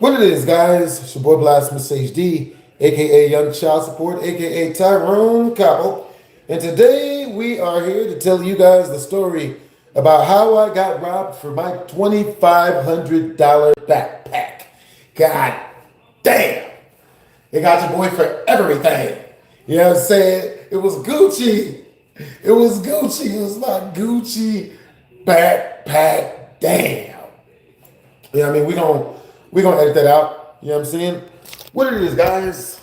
What it is, guys? It's your boy BlastphamousHD, aka Young Child Support, aka Tyrone Cobble. And today we are here to tell you guys the story about how I got robbed for my $2,500 backpack. God damn! It got your boy for everything. You know what I'm saying? It was Gucci. It was Gucci. It was my Gucci backpack. Damn. Yeah, I mean, we gonna edit that out. You know what I'm saying? What it is, guys.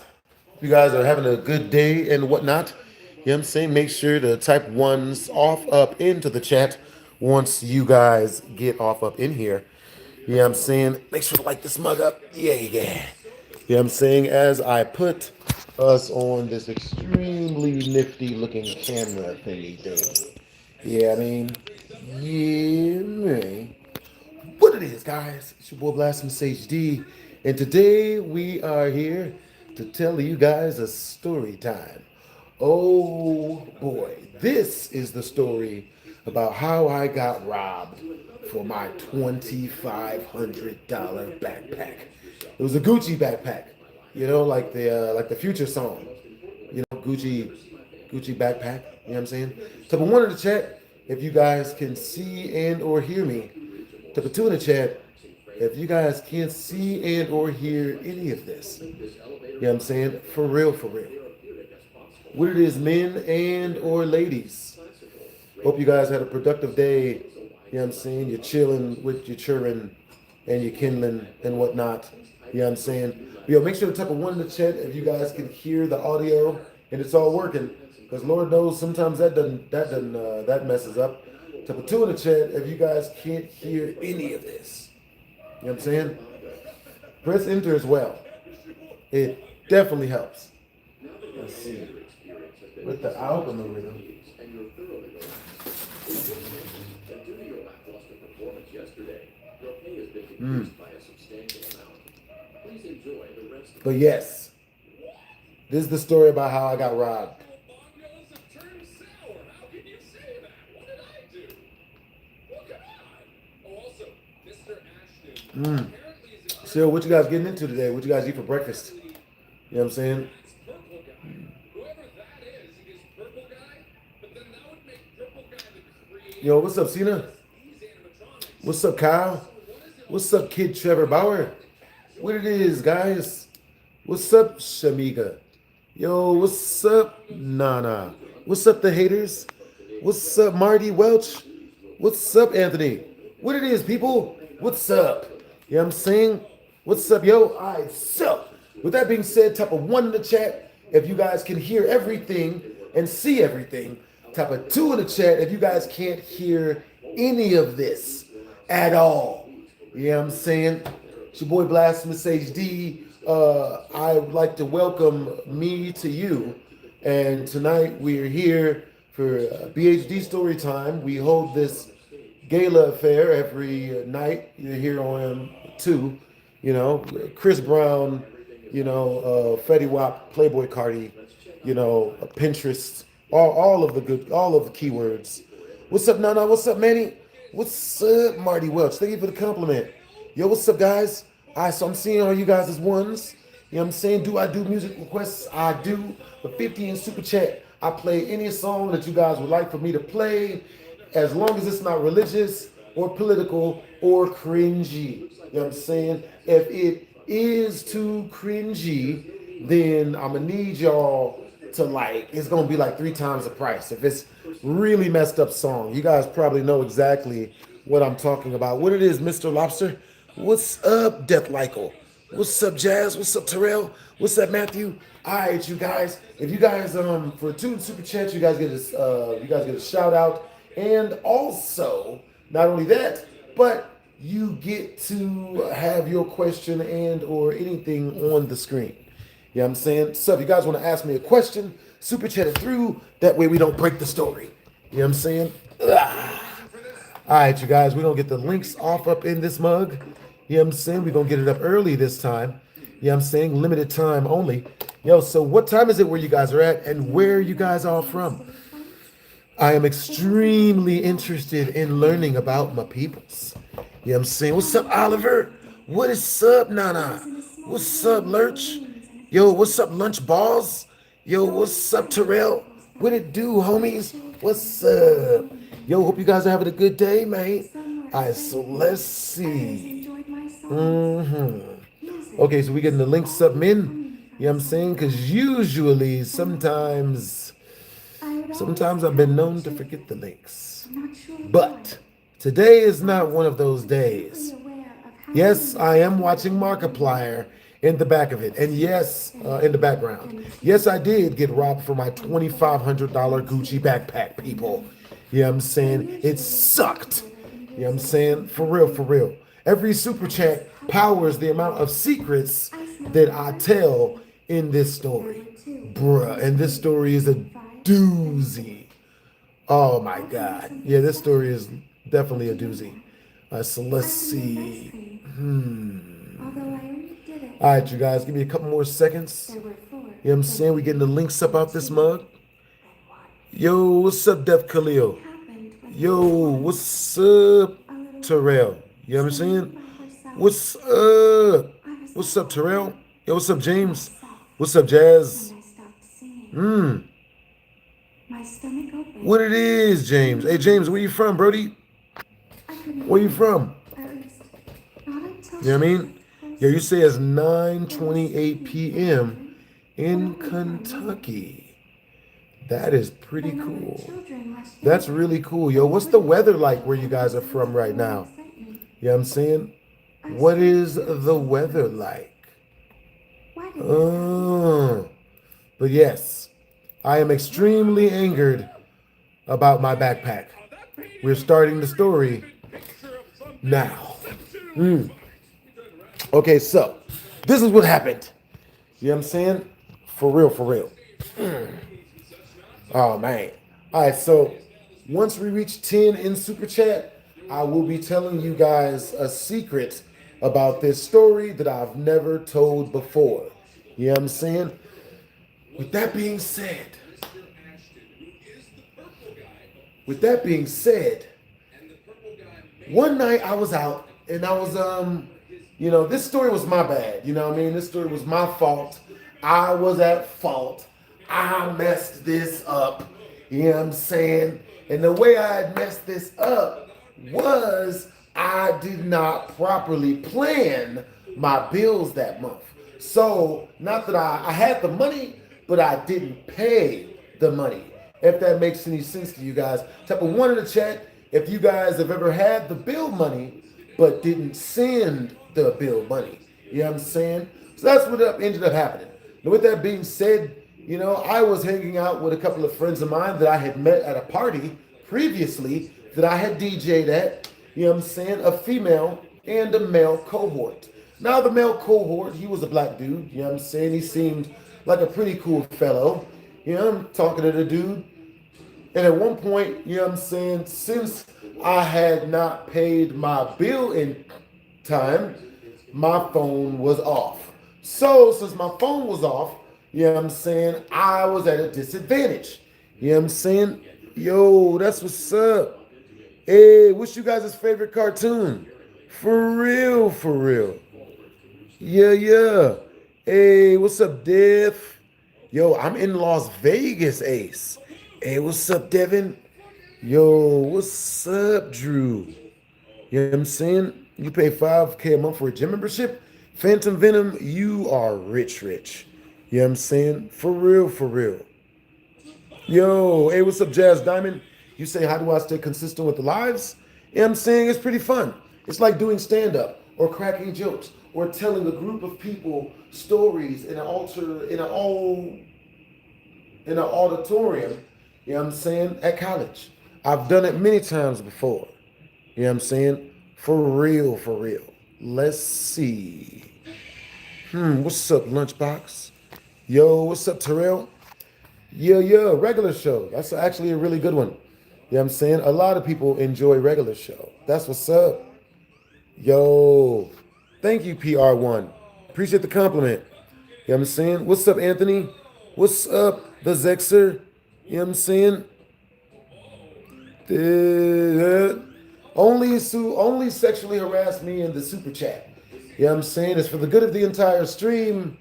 If you guys are having a good day and whatnot, you know what I'm saying? Make sure to type ones off up into the chat once you guys get off up in here. You know what I'm saying? Make sure to like this mug up. Yeah, yeah. You know what I'm saying? As I put us on this extremely nifty looking camera thingy thing. Yeah, I mean, yeah, man. What it is, guys? It's your boy BlastphamousHD, and today we are here to tell you guys a story time. Oh boy, this is the story about how I got robbed for my $2,500 backpack. It was a Gucci backpack, you know, like the Future song, you know, Gucci backpack. You know what I'm saying? So, but one in the chat, if you guys can see and or hear me. Type a 2 in the chat if you guys can't see and or hear any of this. You know what I'm saying? For real, for real. What it is, men and or ladies. Hope you guys had a productive day. You know what I'm saying? You're chilling with your children and your kindling and whatnot. You know what I'm saying? Yo, make sure to type a 1 in the chat if you guys can hear the audio and it's all working. Because Lord knows sometimes that messes up. Type a 2 in the chat if you guys can't hear any of this. You know what I'm saying? Press enter as well. It definitely helps. Let's see. With the algorithm. But yes, this is the story about how I got robbed. So what you guys getting into today? What you guys eat for breakfast? You know what I'm saying? Yo, what's up, Cena? What's up, Kyle? What's up, Kid Trevor Bauer? What it is, guys? What's up, Shamiga? Yo, what's up, Nana? What's up, the haters? What's up, Marty Welch? What's up, Anthony? What it is, people? What's up? You know what I'm saying? What's up, yo? All right, so with that being said, type a 1 in the chat if you guys can hear everything and see everything. Type a 2 in the chat if you guys can't hear any of this at all. You know what I'm saying? It's your boy BlastphamousHD. I would like to welcome me to you. And tonight we're here for BHD Story Time. We hold this gala affair every night. You're here on 2, you know, Chris Brown, you know, Fetty Wap, Playboy Cardi, you know, Pinterest, all of the keywords. What's up, Nana? What's up, Manny? What's up, Marty Welch? Thank you for the compliment. Yo, what's up, guys? All right, so I'm seeing all you guys as ones. You know what I'm saying? Do I do music requests? I do. For 50 in Super Chat, I play any song that you guys would like for me to play, as long as it's not religious or political or cringy. You know what I'm saying? If it is too cringy, then I'm going to need y'all to it's going to be like 3 times the price. If it's really messed up song, you guys probably know exactly what I'm talking about. What it is, Mr. Lobster? What's up, Death Lykel? What's up, Jazz? What's up, Terrell? What's up, Matthew? All right, you guys. If you guys for 2 super chats, you guys get a shout out, and also not only that, but you get to have your question and or anything on the screen. You know what I'm saying? So if you guys want to ask me a question, super chat it through. That way we don't break the story. You know what I'm saying? All right, you guys, we're going to get the links off up in this mug. You know what I'm saying? We're going to get it up early this time. You know what I'm saying? Limited time only. Yo, so what time is it where you guys are at and where you guys are from? I am extremely interested in learning about my peoples. You know what I'm saying? What's up, Oliver? What is up, Nana? What's up, Lurch? Yo, what's up, Lunch Balls? Yo, what's up, Terrell? What it do, homies? What's up? Yo, hope you guys are having a good day, man. All right, so let's see. Okay, so we getting the links up, men. You know what I'm saying? Because usually, sometimes I've been known to forget the links. But today is not one of those days. Yes, I am watching Markiplier in the back of it. And yes, in the background. Yes, I did get robbed for my $2,500 Gucci backpack, people. You know what I'm saying? It sucked. You know what I'm saying? For real, for real. Every super chat powers the amount of secrets that I tell in this story. Bruh, and this story is a doozy. Oh my God. Yeah, this story is definitely a doozy. So let's see. All right, you guys, give me a couple more seconds. You know what I'm saying? We getting the links up out this mug. Yo, what's up, Def Khalil? Yo, what's up, Terrell? You know what I'm saying? What's up? What's up, Terrell? Yo, what's up, James? What's up, Jazz? What it is, James? Hey, James, where you from, Brody? Where you from? You know what I mean? Yo, you say it's 9:28 p.m. in Kentucky. That is pretty cool. That's really cool. Yo, what's the weather like where you guys are from right now? You know what I'm saying? What is the weather like? But yes, I am extremely angered about my backpack. We're starting the story now. Okay, so this is what happened. You know what I'm saying? For real, for real. Oh, man. All right, so once we reach 10 in Super Chat, I will be telling you guys a secret about this story that I've never told before. You know what I'm saying? With that being said, one night I was out and I was, this story was my bad. You know what I mean? This story was my fault. I was at fault. I messed this up. You know what I'm saying? And the way I had messed this up was I did not properly plan my bills that month. So, not that I had the money, but I didn't pay the money. If that makes any sense to you guys. Type of 1 in the chat if you guys have ever had the bill money, but didn't send the bill money. You know what I'm saying? So that's what ended up happening. Now, with that being said, I was hanging out with a couple of friends of mine that I had met at a party previously that I had DJ'd at, you know what I'm saying, a female and a male cohort. Now, the male cohort, he was a black dude, you know what I'm saying? He seemed like a pretty cool fellow. I'm talking to the dude. And at one point, you know what I'm saying, since I had not paid my bill in time, my phone was off. So, since my phone was off, you know what I'm saying, I was at a disadvantage. You know what I'm saying? Yo, that's what's up. Hey, what's you guys' favorite cartoon? For real, for real. Yeah. Hey, what's up, Dev? Yo, I'm in Las Vegas, Ace. Hey, what's up, Devin? Yo, what's up, Drew? You know what I'm saying? You pay $5K a month for a gym membership? Phantom Venom, you are rich. You know what I'm saying? For real, for real. Yo, hey, what's up, Jazz Diamond? You say, how do I stay consistent with the lives? You know what I'm saying? It's pretty fun. It's like doing stand-up or cracking jokes or telling a group of people stories in an auditorium, you know what I'm saying, at college. I've done it many times before. You know what I'm saying? For real, for real. Let's see. What's up, Lunchbox? Yo, what's up, Terrell? Yeah, regular show. That's actually a really good one. You know what I'm saying? A lot of people enjoy regular show. That's what's up. Yo, thank you, PR1. Appreciate the compliment. You know what I'm saying? What's up, Anthony? What's up, the Zexer? You know what I'm saying? Only sexually harass me in the super chat. You know what I'm saying? It's for the good of the entire stream.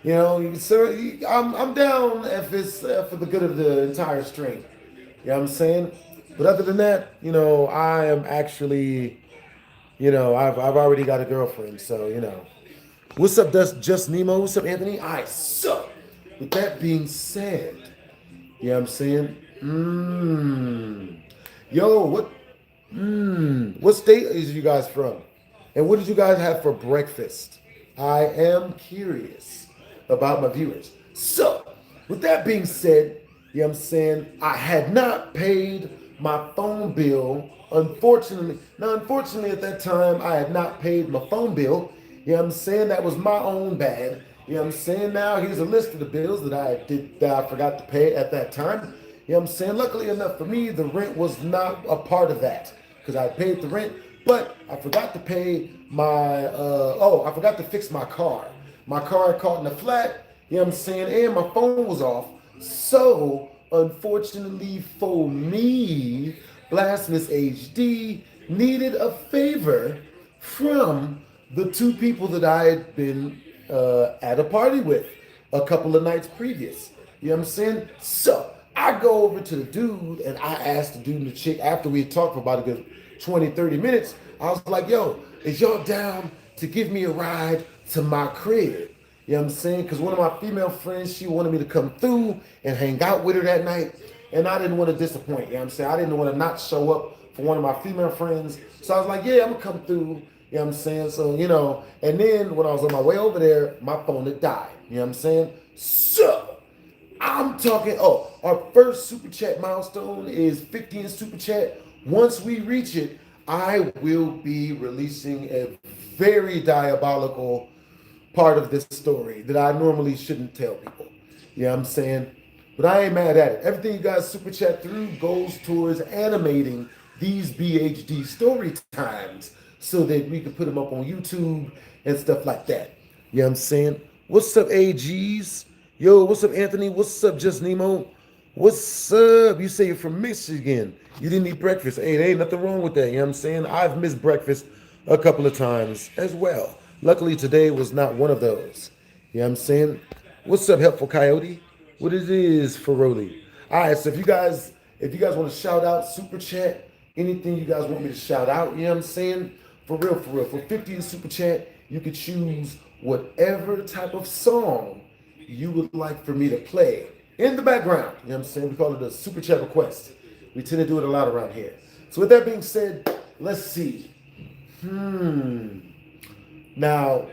You know, so I'm down if it's for the good of the entire stream. You know what I'm saying? But other than that, you know, I am actually, you know, I've already got a girlfriend, so you know. What's up, Just Nemo? What's up, Anthony? I suck. With that being said, you know what I'm saying? Yo, what state is you guys from? And what did you guys have for breakfast? I am curious about my viewers. So, with that being said, you know what I'm saying? I had not paid my phone bill, unfortunately. Now, unfortunately, at that time, I had not paid my phone bill. You know what I'm saying? That was my own bad. You know what I'm saying? Now, here's a list of the bills that I forgot to pay at that time. You know what I'm saying? Luckily enough for me, the rent was not a part of that because I paid the rent, but I forgot to pay my, I forgot to fix my car. My car caught in a flat, you know what I'm saying? And my phone was off. So, unfortunately for me, BlastphamousHD needed a favor from the two people that I had been at a party with a couple of nights previous. You know what I'm saying? So, I go over to the dude and I asked the dude and the chick after we had talked for about a good 20, 30 minutes. I was like, yo, is y'all down to give me a ride to my crib? You know what I'm saying? Because one of my female friends, she wanted me to come through and hang out with her that night. And I didn't want to disappoint. You know what I'm saying? I didn't want to not show up for one of my female friends. So I was like, yeah, I'm going to come through. You know what I'm saying? So, you know, and then when I was on my way over there, my phone had died. You know what I'm saying? So, I'm talking, our first super chat milestone is 50 in super chat. Once we reach it, I will be releasing a very diabolical part of this story that I normally shouldn't tell people. You know what I'm saying? But I ain't mad at it. Everything you guys super chat through goes towards animating these BHD story times so that we can put them up on YouTube and stuff like that. You know what I'm saying? What's up, AGs? Yo, what's up, Anthony? What's up, Just Nemo? What's up? You say you're from Michigan. You didn't eat breakfast. Hey, there ain't nothing wrong with that. You know what I'm saying? I've missed breakfast a couple of times as well. Luckily, today was not one of those. You know what I'm saying? What's up, Helpful Coyote? What it is, Feroli? All right, so if you guys want to shout out, super chat, anything you guys want me to shout out, you know what I'm saying? For real. For 50 in super chat, you could choose whatever type of song you would like for me to play in the background. You know what I'm saying? We call it a super chat request. We tend to do it a lot around here. So with that being said, let's see. Now,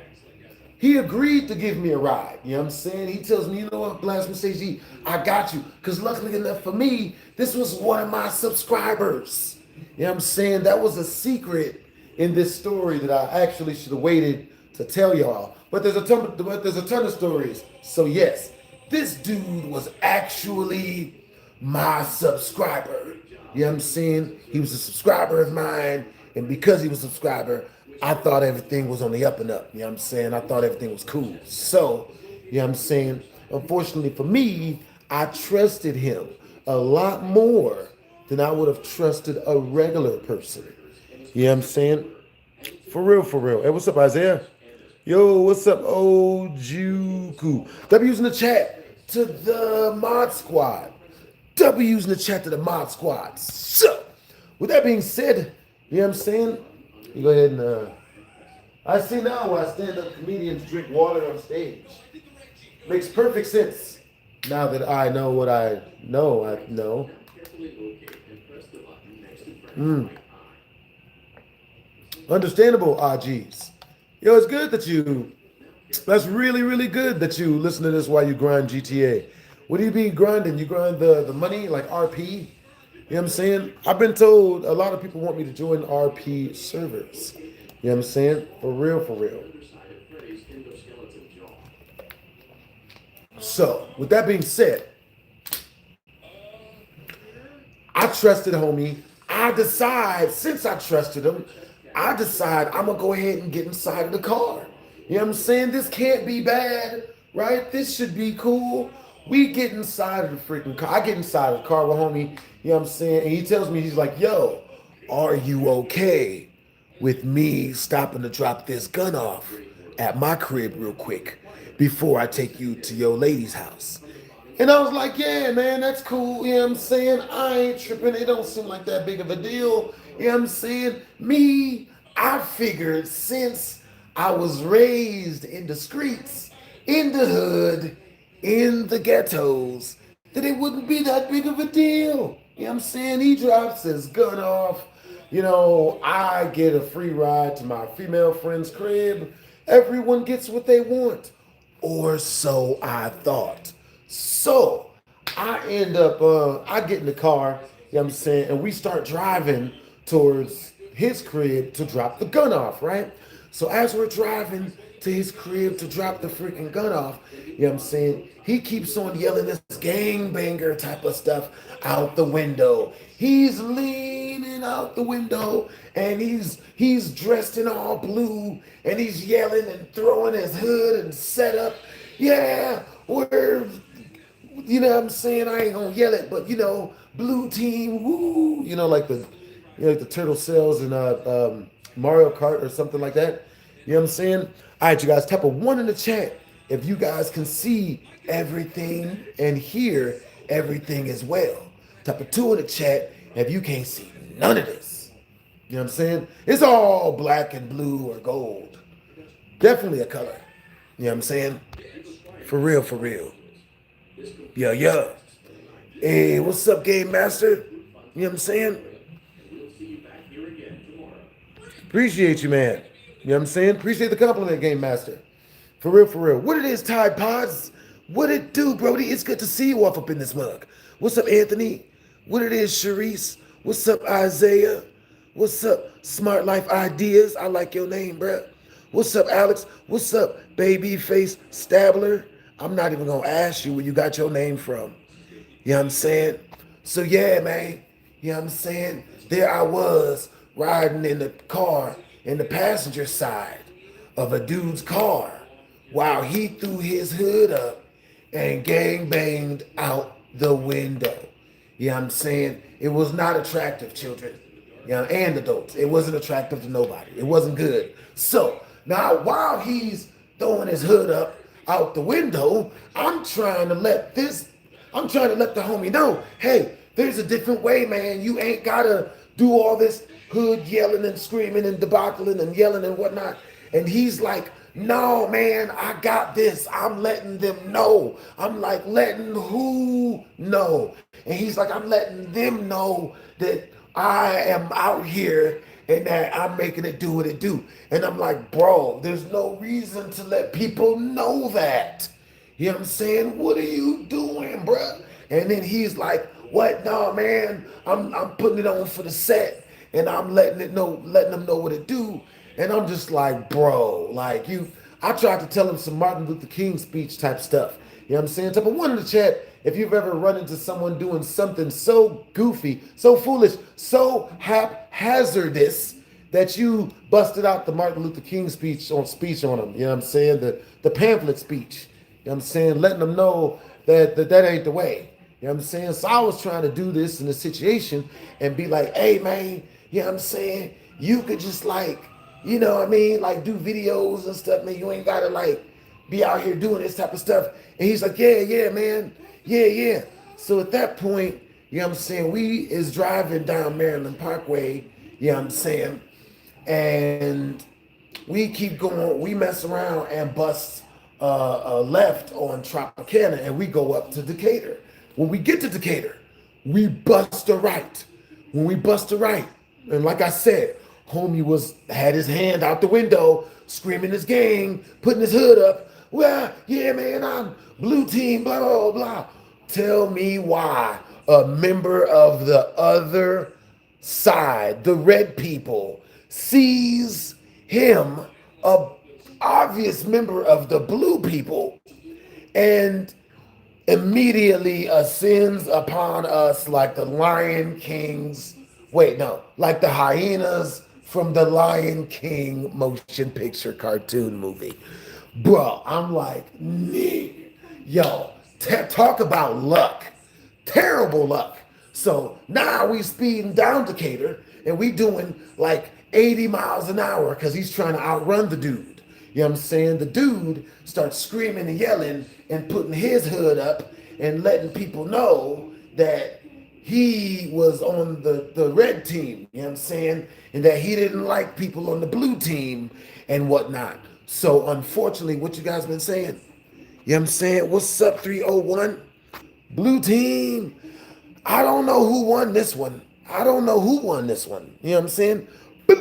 he agreed to give me a ride. You know what I'm saying? He tells me, you know what, BlastphamousHD, I got you. Because luckily enough for me, this was one of my subscribers. You know what I'm saying? That was a secret in this story that I actually should have waited to tell y'all. But there's a ton of stories. So yes, this dude was actually my subscriber. You know what I'm saying? He was a subscriber of mine. And because he was a subscriber, I thought everything was on the up and up. You know what I'm saying? I thought everything was cool. So, you know what I'm saying? Unfortunately for me, I trusted him a lot more than I would have trusted a regular person. You know what I'm saying? For real. Hey, what's up, Isaiah? Yo, what's up, Ojuku? W's in the chat to the mod squad. W's in the chat to the mod squad. So, with that being said, you know what I'm saying? You go ahead and, I see now why stand-up comedians drink water on stage. Makes perfect sense. Now that I know what I know. Understandable, RGs. Yo, it's good that that's really good that you listen to this while you grind GTA. What do you be grinding? You grind the money, like RP? You know what I'm saying? I've been told a lot of people want me to join RP servers. You know what I'm saying? For real. So, with that being said, I trusted homie. Since I trusted him, I decide I'm going to go ahead and get inside of the car. You know what I'm saying? This can't be bad, right? This should be cool. We get inside of the freaking car. I get inside of the car with homie, you know what I'm saying? And he tells me, he's like, yo, are you okay with me stopping to drop this gun off at my crib real quick before I take you to your lady's house. And I was like, yeah, man, that's cool. You know what I'm saying? I ain't tripping. It don't seem like that big of a deal. You know what I'm saying? Me, I figured since I was raised in the streets, in the hood, in the ghettos, that it wouldn't be that big of a deal. You know what I'm saying? He drops his gun off. You know, I get a free ride to my female friend's crib. Everyone gets what they want. Or so I thought. So I end up, I get in the car, you know what I'm saying, and we start driving towards his crib to drop the gun off, right? So as we're driving to his crib to drop the freaking gun off, you know what I'm saying, he keeps on yelling this gangbanger type of stuff out the window. He's leaning out the window and he's dressed in all blue and he's yelling and throwing his hood and set up. Yeah, we're, you know what I'm saying? I ain't gonna yell it, but you know, blue team, woo, you know, like the turtle cells in Mario Kart or something like that. You know what I'm saying? All right, you guys, type a 1 in the chat if you guys can see everything and hear everything as well. Type a 2 in the chat if you can't see none of this. You know what I'm saying? It's all black and blue or gold. Definitely a color. You know what I'm saying? For real, for real. Yeah, yeah. Hey, what's up, Game Master? You know what I'm saying? Appreciate you, man. You know what I'm saying? Appreciate the compliment, Game Master. For real, for real. What it is, Tide Pods? What it do, Brody? It's good to see you off up in this mug. What's up, Anthony? What it is, Sharice? What's up, Isaiah? What's up, Smart Life Ideas? I like your name, bruh. What's up, Alex? What's up, Babyface Stabler? I'm not even gonna ask you where you got your name from. You know what I'm saying? So yeah, man. You know what I'm saying? There I was riding in the car in the passenger side of a dude's car while he threw his hood up and gang banged out the window. You know what I'm saying? It was not attractive, children. You know, and adults. It wasn't attractive to nobody. It wasn't good. So now while he's throwing his hood up out the window, I'm trying to let the homie know, hey, there's a different way, man. You ain't gotta do all this hood yelling and screaming and debacling and yelling and whatnot. And he's like, no, man, I got this. I'm letting them know. I'm like, letting who know? And he's like, I'm letting them know that I am out here and that I'm making it do what it do. And I'm like, bro, there's no reason to let people know that. You know what I'm saying? What are you doing, bruh? And then he's like, what? No, man, I'm putting it on for the set and I'm letting them know what it do. And I'm just like, bro, like I tried to tell him some Martin Luther King speech type stuff. You know what I'm saying? Type of 1 in the chat if you've ever run into someone doing something so goofy, so foolish, so haphazardous that you busted out the Martin Luther King speech on him. You know what I'm saying? The pamphlet speech. You know what I'm saying? Letting them know that ain't the way. You know what I'm saying? So I was trying to do this in a situation and be like, hey, man, you know what I'm saying? You could just like, you know what I mean? Like do videos and stuff, man. You ain't got to like be out here doing this type of stuff. And he's like, yeah, man. Yeah. So at that point, you know what I'm saying? We is driving down Maryland Parkway, you know what I'm saying? And we keep going, we mess around and bust left on Tropicana and we go up to Decatur. When we get to Decatur, we bust a right. When we bust a right, and like I said, homie had his hand out the window, screaming his gang, putting his hood up. Well, yeah, man, I'm blue team, blah, blah, blah. Tell me why a member of the other side, the red people, sees him, a obvious member of the blue people, and immediately ascends upon us like the Lion King's, like the hyenas from the Lion King motion picture cartoon movie. Bro, I'm like, yo, talk about luck. Terrible luck. So now we speeding down Decatur and we doing like 80 miles an hour because he's trying to outrun the dude. You know what I'm saying? The dude starts screaming and yelling and putting his hood up and letting people know that he was on the red team, you know what I'm saying? And that he didn't like people on the blue team and whatnot. So unfortunately, what you guys been saying? You know what I'm saying? What's up, 301? Blue team. I don't know who won this one. I don't know who won this one. You know what I'm saying? Yo,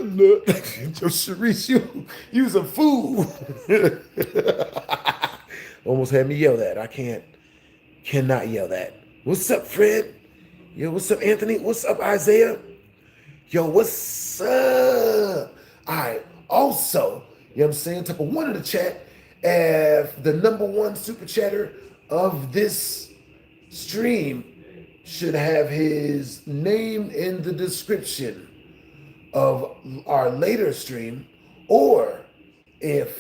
Sharice, you's a fool. Almost had me yell that. I cannot yell that. What's up, Fred? Yo, what's up, Anthony? What's up, Isaiah? Yo, what's up? All right. Also, you know what I'm saying? Type of one in the chat. The number one super chatter of this stream should have his name in the description of our later stream, or if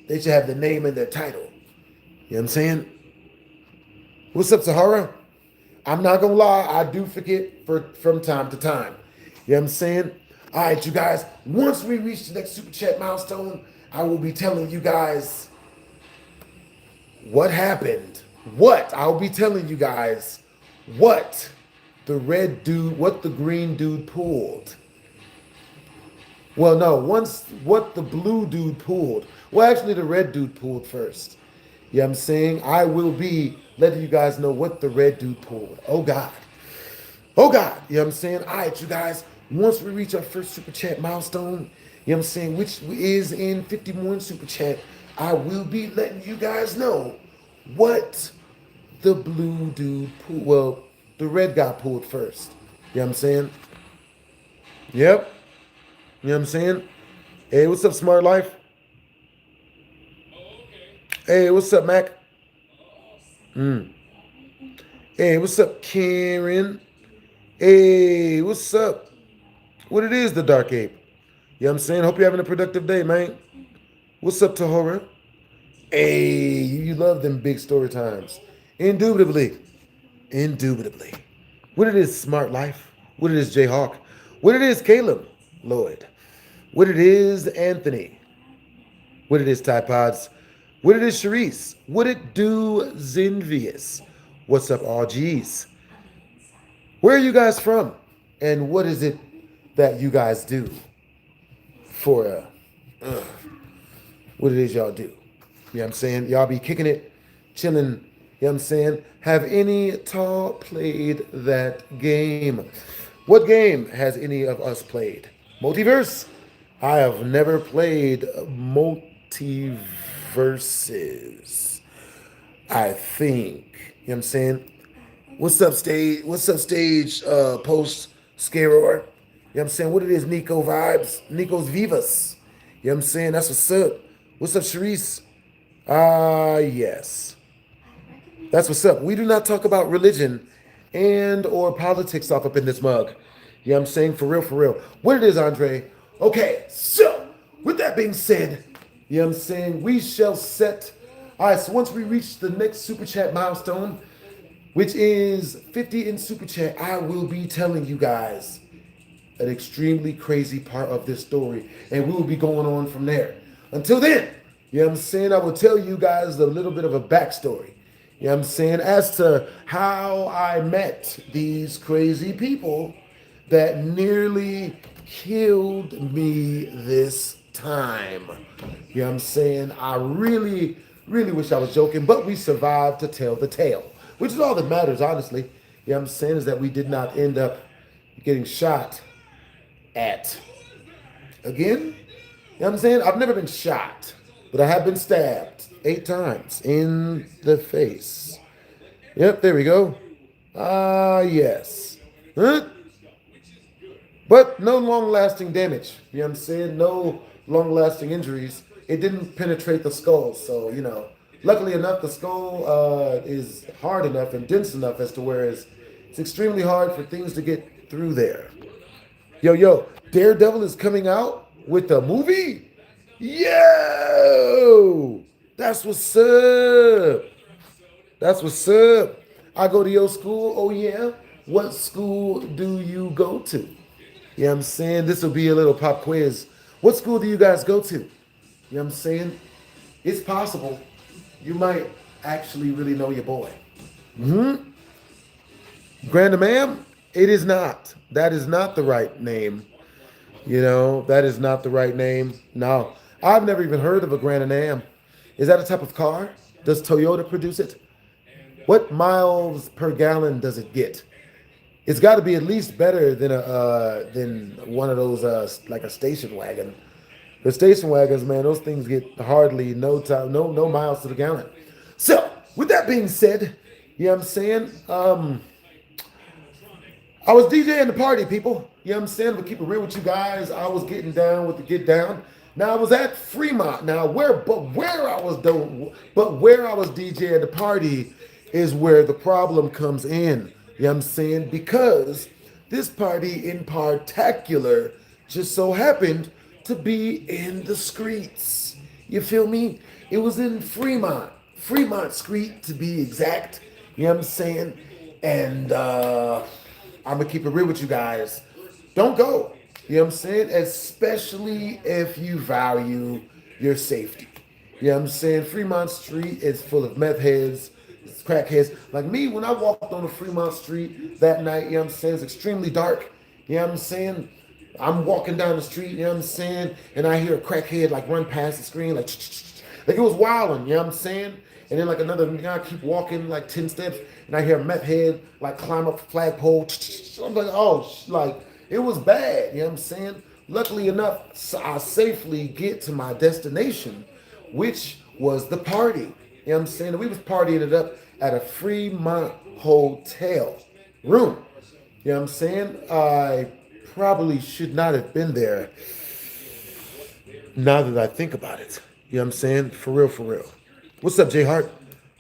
they should have the name in their title. You know what I'm saying? What's up, Sahara? I'm not gonna lie, I do forget from time to time. You know what I'm saying? All right, you guys, once we reach the next super chat milestone, I will be telling you guys what happened. I'll be telling you guys what the green dude pulled. Well, no, what the blue dude pulled. Well, actually, the red dude pulled first. You know what I'm saying? I will be letting you guys know what the red dude pulled. Oh, God. Oh, God. You know what I'm saying? All right, you guys, once we reach our first super chat milestone, you know what I'm saying, which is in 51 super chat, I will be letting you guys know what the blue dude pulled. Well, the red guy pulled first. You know what I'm saying? Yep. You know what I'm saying? Hey, what's up, Smart Life? Hey, what's up, Mac? Hey, what's up, Karen? Hey, what's up? What it is, the Dark Ape? You know what I'm saying? Hope you're having a productive day, man. What's up, Tahora? Hey, you love them big story times. Indubitably. What it is, Smart Life? What it is, Jayhawk? What it is, Caleb Lloyd? What it is, Anthony? What it is, Tide Pods? What it is, Sharice? What it do, Zinvius? What's up, RGs? Where are you guys from? And what is it that you guys do for what it is y'all do? You know what I'm saying? Y'all be kicking it, chilling. You know what I'm saying? Have any tall played that game? What game has any of us played? Multiverse? I have never played Multiverses. I think. You know what I'm saying? What's up, stage? Post Scarier? You know what I'm saying? What it is, Nico Vibes? Nico's Vivas. You know what I'm saying? That's what's up. What's up, Sharice? Yes. That's what's up. We do not talk about religion and or politics up in this mug. You know what I'm saying? For real. What it is, Andre? Okay, so with that being said, you know what I'm saying? We shall set. All right, so once we reach the next super chat milestone, which is 50 in super chat, I will be telling you guys an extremely crazy part of this story, and we will be going on from there. Until then, you know what I'm saying? I will tell you guys a little bit of a backstory. You know what I'm saying? As to how I met these crazy people that nearly killed me this time. You know what I'm saying? I really wish I was joking, but we survived to tell the tale, which is all that matters, honestly. You know what I'm saying? Is that we did not end up getting shot at again. You know what I'm saying? I've never been shot, but I have been stabbed 8 times in the face. Yep, there we go. Yes. Huh? But no long-lasting damage. You know what I'm saying? No long-lasting injuries. It didn't penetrate the skull, so, you know. Luckily enough, the skull is hard enough and dense enough as to where it's extremely hard for things to get through there. Yo, Daredevil is coming out with a movie? Yo! That's what's up. I go to your school. Oh, yeah? What school do you go to? You know what I'm saying? This will be a little pop quiz. What school do you guys go to? You know what I'm saying? It's possible you might actually really know your boy. Grandma ma'am, it is not. That is not the right name. You know, that is not the right name. No, I've never even heard of a Grand Am. Is that a type of car? Does Toyota produce it? What miles per gallon does it get? It's got to be at least better than one of those like a station wagon. The station wagons, man, those things get hardly no time, no miles to the gallon. So, with that being said, you know what I'm saying? I was DJing the party, people. You know what I'm saying? But keep it real with you guys. I was getting down with the get down. Now I was at Fremont. Now where I was DJing the party is where the problem comes in. You know what I'm saying? Because this party in particular just so happened to be in the streets. You feel me? It was in Fremont Street to be exact. You know what I'm saying? And I'm gonna keep it real with you guys. Don't go. You know what I'm saying? Especially if you value your safety. You know what I'm saying? Fremont Street is full of meth heads, crackheads. Like me, when I walked on the Fremont Street that night, you know what I'm saying? It's extremely dark. You know what I'm saying? I'm walking down the street, you know what I'm saying? And I hear a crackhead like run past the screen, like it was wilding, you know what I'm saying? And then like another guy, I keep walking like 10 steps, and I hear a meth head like climb up a flagpole. I'm like, oh, like it was bad, you know what I'm saying? Luckily enough, I safely get to my destination, which was the party. You know what I'm saying? And we was partying it up at a Fremont hotel room. You know what I'm saying? I probably should not have been there now that I think about it. You know what I'm saying? For real, for real. What's up, J Hart?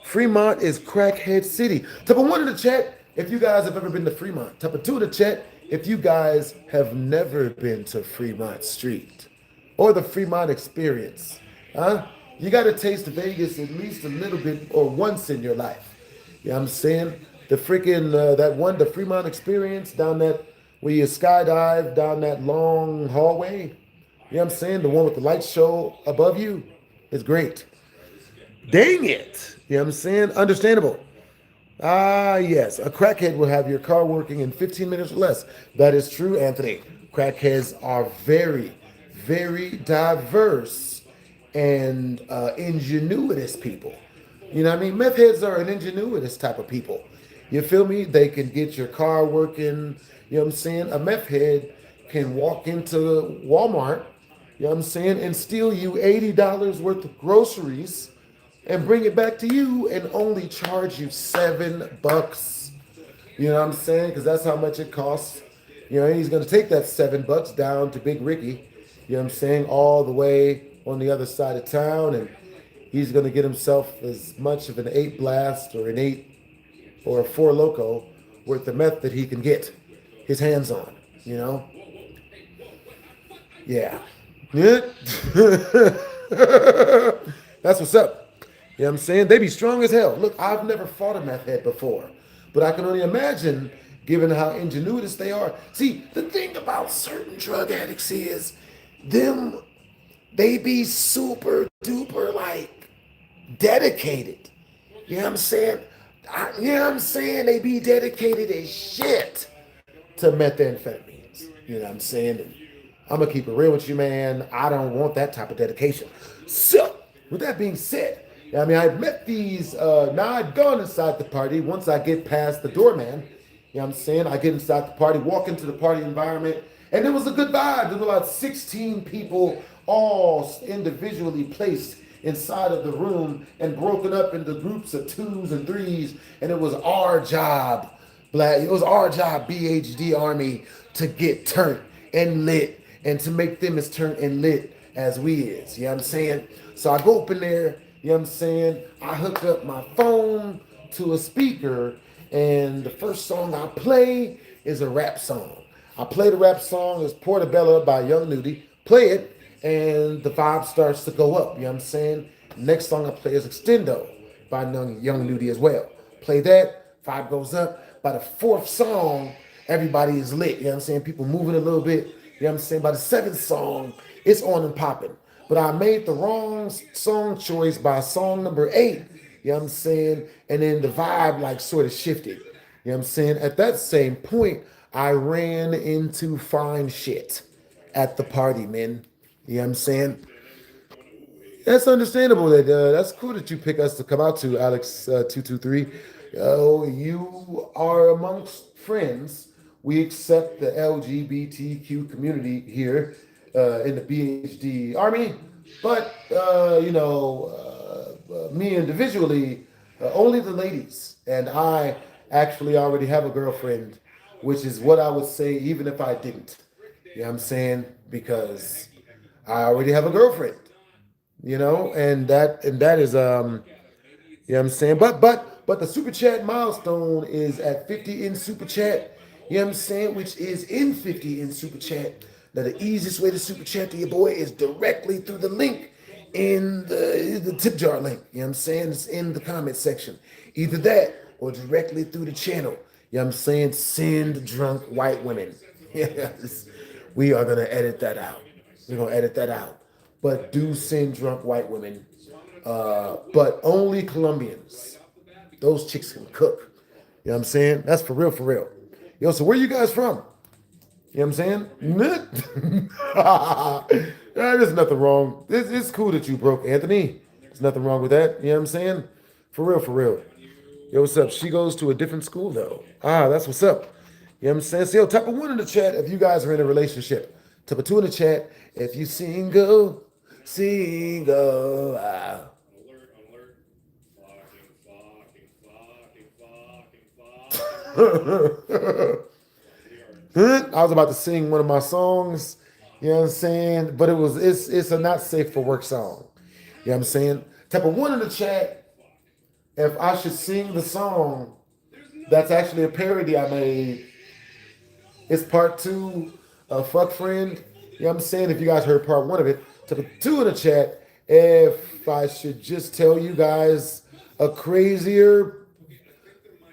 Fremont is crackhead city. Type of one in the chat if you guys have ever been to Fremont. Type of two in the chat if you guys have never been to Fremont Street or the Fremont experience. Huh? You got to taste Vegas at least a little bit or once in your life. You know what I'm saying? The freaking, the Fremont experience down that, where you skydive down that long hallway. You know what I'm saying? The one with the light show above you is great. Dang it. You know what I'm saying? Understandable. Ah, yes. A crackhead will have your car working in 15 minutes or less. That is true, Anthony. Crackheads are very, very diverse and ingenuitous people. You know what I mean? Meth heads are an ingenuitous type of people. You feel me? They can get your car working. You know what I'm saying? A meth head can walk into Walmart, you know what I'm saying, and steal you $80 worth of groceries and bring it back to you and only charge you $7. You know what I'm saying? Because that's how much it costs. You know, and he's going to take that $7 down to Big Ricky, you know what I'm saying, all the way on the other side of town, and he's going to get himself as much of an 8 blast or an 8 or a 4 loco worth of meth that he can get his hands on, you know? Yeah. That's what's up. You know what I'm saying? They be strong as hell. Look, I've never fought a meth head before, but I can only imagine, given how ingenuitous they are. See, the thing about certain drug addicts is they be super duper like dedicated. You know what I'm saying? You know what I'm saying? They be dedicated as shit to methamphetamines. You know what I'm saying? And I'm gonna keep it real with you, man. I don't want that type of dedication. So, with that being said, I mean, I've met these, now I've gone inside the party once I get past the doorman. You know what I'm saying? I get inside the party, walk into the party environment, and it was a good vibe. There were about 16 people, all individually placed inside of the room and broken up into groups of 2s and 3s, and it was our job, BHD Army, to get turned and lit and to make them as turned and lit as we is. You know what I'm saying? So I go up in there, you know what I'm saying? I hook up my phone to a speaker, and the first song I play is a rap song. I play the rap song, it's Portobello by Young Nudie. Play it, and the vibe starts to go up, you know what I'm saying? Next song I play is Extendo by Young Nudie as well. Play that, vibe goes up. By the fourth song, everybody is lit. You know what I'm saying? People moving a little bit. You know what I'm saying? By the seventh song, it's on and popping. But I made the wrong song choice by song number 8. You know what I'm saying? And then the vibe like sort of shifted. You know what I'm saying? At that same point, I ran into fine shit at the party, man. You know what I'm saying? That's understandable. That's cool that you pick us to come out to, Alex 223. You are amongst friends. We accept the LGBTQ community here in the BHD Army, but me individually, only the ladies, and I actually already have a girlfriend, which is what I would say even if I didn't. You know what I'm saying? Because I already have a girlfriend, and that is you know what I'm saying? But the super chat milestone is at 50 in super chat. You know what I'm saying? Which is in 50 in super chat. Now the easiest way to super chat to your boy is directly through the link in the tip jar link. You know what I'm saying? It's in the comment section. Either that or directly through the channel. You know what I'm saying? Send drunk white women. Yes. We are gonna edit that out. We're gonna edit that out. But do send drunk white women. But only Colombians. Those chicks can cook. You know what I'm saying? That's for real, for real. Yo, so where you guys from? You know what I'm saying? There's nothing wrong. It's cool that you broke, Anthony. There's nothing wrong with that. You know what I'm saying? For real, for real. Yo, what's up? She goes to a different school, though. That's what's up. You know what I'm saying? So, yo, type of 1 in the chat if you guys are in a relationship. Type of 2 in the chat if you single. Single. I was about to sing one of my songs, you know what I'm saying? But it's a not safe for work song. You know what I'm saying? Type of 1 in the chat if I should sing the song that's actually a parody I made. It's part 2 of Fuck Friend. You know what I'm saying? If you guys heard part 1 of it. Type of 2 in the chat if I should just tell you guys a crazier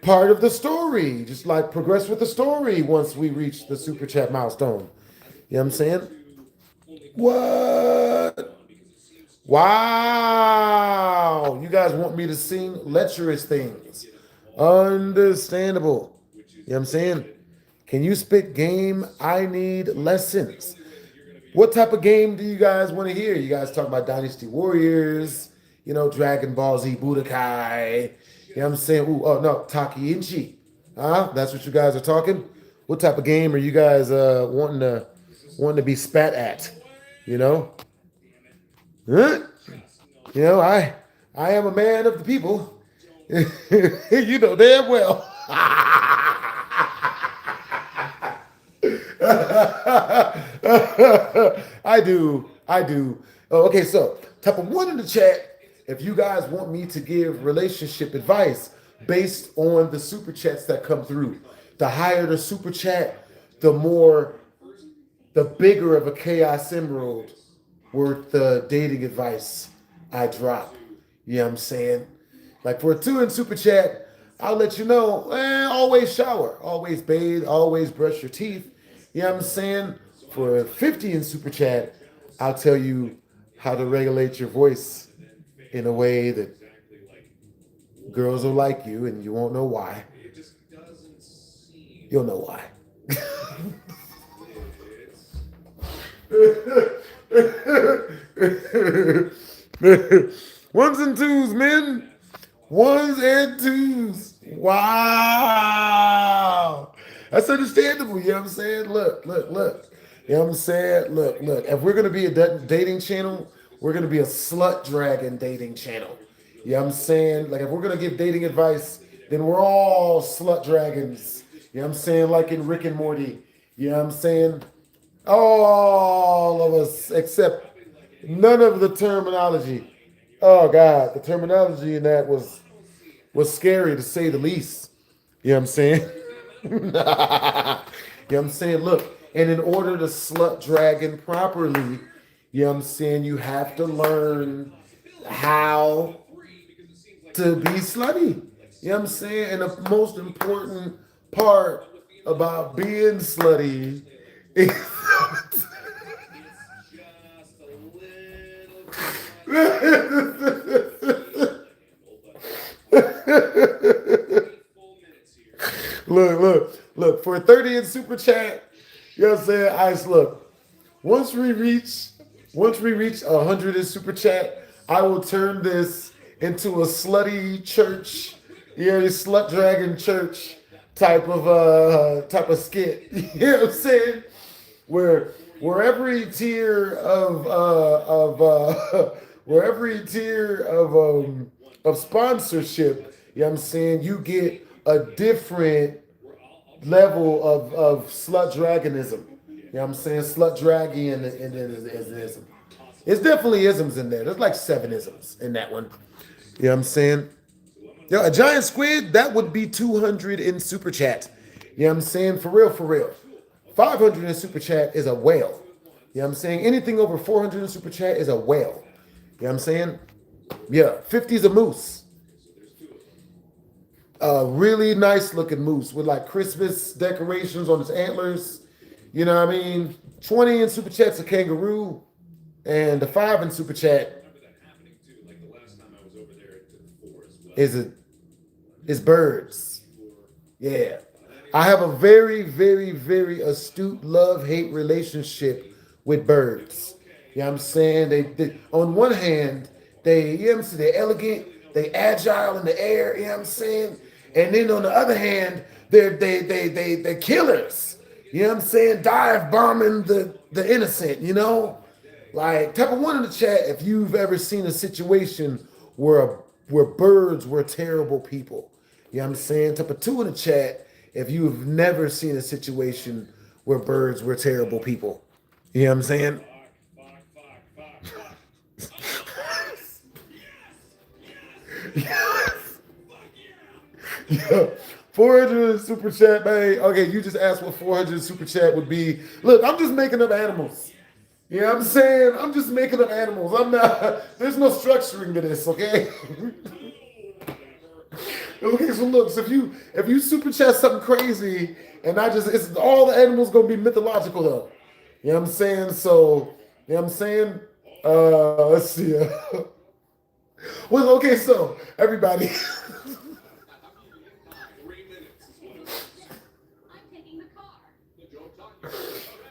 part of the story, just like progress with the story once we reach the super chat milestone. You know what I'm saying? What? Wow. You guys want me to sing lecherous things. Understandable. You know what I'm saying? Can you spit game? I need lessons. What type of game do you guys want to hear? You guys talk about Dynasty Warriors, Dragon Ball Z Budokai. You know what I'm saying? Ooh, oh no, Taki Inchi. That's what you guys are talking? What type of game are you guys wanting to be spat at? Huh? I am a man of the people. You know damn well. I do. Oh, okay, so type of 1 in the chat if you guys want me to give relationship advice based on the super chats that come through. The higher the super chat, the bigger of a chaos emerald worth the dating advice I drop. You know what I'm saying? Like for a 2 in super chat, I'll let you know, always shower, always bathe, always brush your teeth. You know what I'm saying? For a 50 in super chat, I'll tell you how to regulate your voice in a way that girls will like you and you won't know why. You'll know why. Ones and twos, men. 1s and 2s. Wow. That's understandable. You know what I'm saying? Look. You know what I'm saying? Look. If we're going to be a dating channel, we're going to be a slut dragon dating channel. You know what I'm saying? Like if we're going to give dating advice, then we're all slut dragons. You know what I'm saying? Like in Rick and Morty. You know what I'm saying? All of us, except none of the terminology. Oh God, the terminology in that was scary to say the least. You know what I'm saying? You know what I'm saying? Look, and in order to slut dragon properly, you know what I'm saying, you have to learn how to be slutty. You know what I'm saying? And the most important part about being slutty is look, for 30 in super chat, you know what I'm saying? Ice, look, once we reach 100 in super chat, I will turn this into a slutty church, slut dragon church type of skit. You know what I'm saying? Where every tier of sponsorship, you know what I'm saying, you get a different level of slut dragonism. You know what I'm saying? Slut dragonism. It's definitely isms in there. There's like 7 isms in that one. You know what I'm saying? Yo, a giant squid, that would be 200 in super chat. You know what I'm saying? For real, for real. 500 in super chat is a whale. You know what I'm saying? Anything over 400 in super chat is a whale. You know what I'm saying? Yeah, 50 is a moose. A really nice looking moose with like Christmas decorations on its antlers. You know what I mean? 20 in super chat's a kangaroo. And the 5 in super chat is birds. Yeah. I have a very, very, very astute love-hate relationship with birds. You know what I'm saying? They on one hand, you know what I'm saying, they're elegant, they agile in the air, you know what I'm saying? And then on the other hand, they're killers. You know what I'm saying? Dive bombing the innocent, you know? Like, type of 1 in the chat if you've ever seen a situation where birds were terrible people. You know what I'm saying? Type of 2 in the chat if you've never seen a situation where birds were terrible people. You know what I'm saying? Yeah. 400 super chat, man. Okay, you just asked what 400 super chat would be. Look, I'm just making up animals. You know what I'm saying? I'm just making up animals. I'm not, there's no structuring to this, okay? Okay, so look, so if you super chat something crazy, and it's all the animals gonna be mythological though. You know what I'm saying? So, you know what I'm saying? Let's see. Well, okay, so everybody.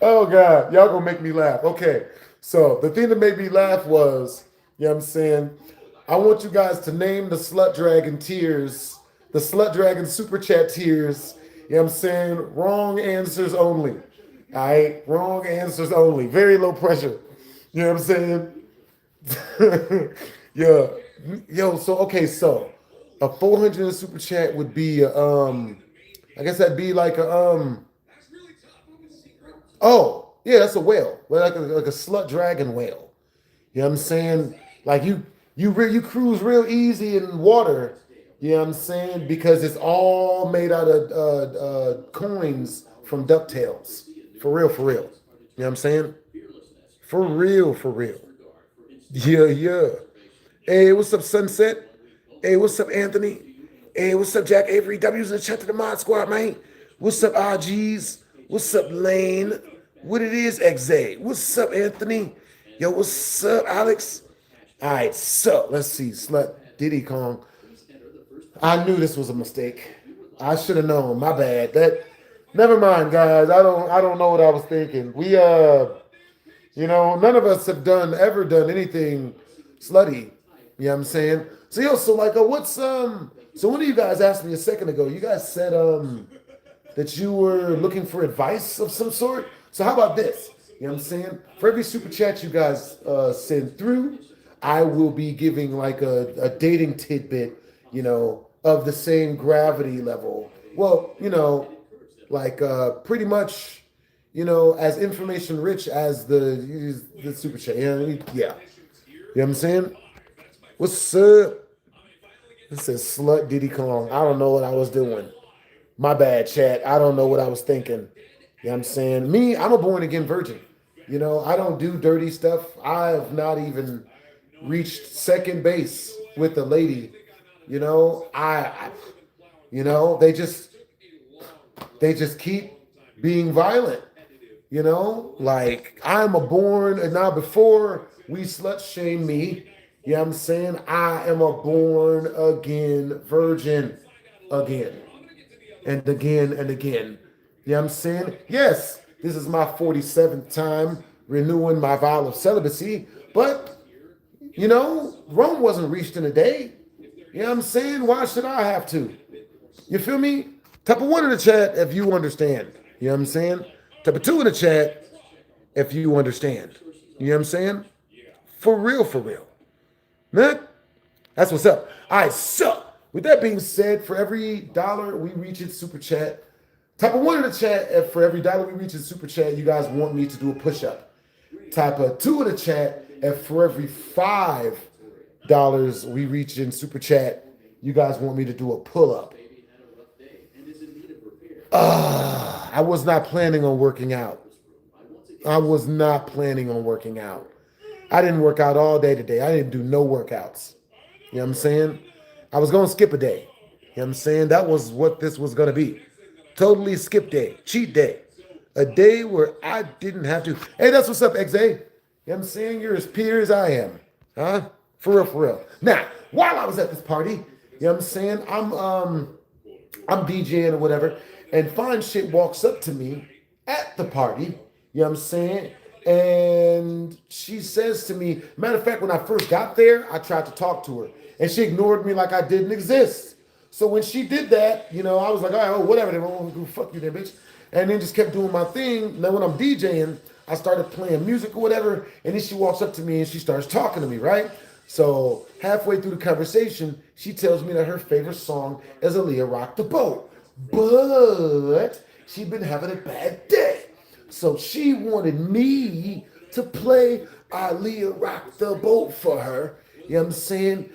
Oh God, y'all gonna make me laugh. Okay, so the thing that made me laugh was, you know what I'm saying? I want you guys to name the Slut Dragon tiers, the Slut Dragon super chat tiers. You know what I'm saying? Wrong answers only. All right, wrong answers only. Very low pressure. You know what I'm saying? Yeah. Yo, so okay, so a 400 super chat would be I guess that'd be like a oh, yeah, that's a whale. Well, like a slut dragon whale. You know what I'm saying? Like you cruise real easy in water. You know what I'm saying? Because it's all made out of coins from DuckTales. For real, for real. You know what I'm saying? For real, for real. Yeah, yeah. Hey, what's up, Sunset? Hey, what's up, Anthony? Hey, what's up, Jack Avery? W's in the chat to the mod squad, man. What's up, RGs? What's up, Lane? What it is, XA? What's up, Anthony? Yo, what's up, Alex? All right, so let's see. Slut Diddy Kong. I knew this was a mistake. I should have known. My bad. Never mind, guys. I don't know what I was thinking. We none of us have ever done anything slutty. You know what I'm saying? So yo, so like so one of you guys asked me a second ago, you guys said that you were looking for advice of some sort. So how about this? You know what I'm saying? For every super chat you guys send through, I will be giving like a dating tidbit, of the same gravity level. Well, like pretty much, as information rich as the super chat. Yeah. You know what I'm saying? What's up? It says slut Diddy Kong. I don't know what I was doing. My bad, chat. I don't know what I was thinking. You know what I'm saying? Me, I'm a born again virgin. I don't do dirty stuff. I have not even reached second base with a lady. They they just keep being violent. You know, like I'm a born, and now before we slut shame me, you know what I'm saying? I am a born again virgin again and again and again. You know what I'm saying? Yes, this is my 47th time renewing my vow of celibacy, but you know, Rome wasn't reached in a day. You know what I'm saying? Why should I have to? You feel me? Type of 1 in the chat if you understand. You know what I'm saying? Type of 2 in the chat if you understand. You know what I'm saying? For real, for real. Man, that's what's up. All right, so with that being said, for every dollar we reach in super chat, type of 1 in the chat if for every dollar we reach in super chat, you guys want me to do a push-up. Type of 2 in the chat if for every $5 we reach in super chat, you guys want me to do a pull-up. I was not planning on working out. I was not planning on working out. I didn't work out all day today. I didn't do no workouts. You know what I'm saying? I was going to skip a day. You know what I'm saying? That was what this was going to be. Totally skip day. Cheat day. A day where I didn't have to. Hey, that's what's up, XA. You know what I'm saying? You're as pure as I am. Huh? For real, for real. Now, while I was at this party, you know what I'm saying? I'm DJing or whatever, and fine shit walks up to me at the party. You know what I'm saying? And she says to me, matter of fact, when I first got there, I tried to talk to her, and she ignored me like I didn't exist. So when she did that, you know, I was like, all right, oh, whatever, then fuck you then, bitch. And then just kept doing my thing. Now when I'm DJing, I started playing music or whatever, and then she walks up to me and she starts talking to me, right? So halfway through the conversation, she tells me that her favorite song is Aaliyah Rock the Boat. But she'd been having a bad day. So she wanted me to play Aaliyah Rock the Boat for her. You know what I'm saying?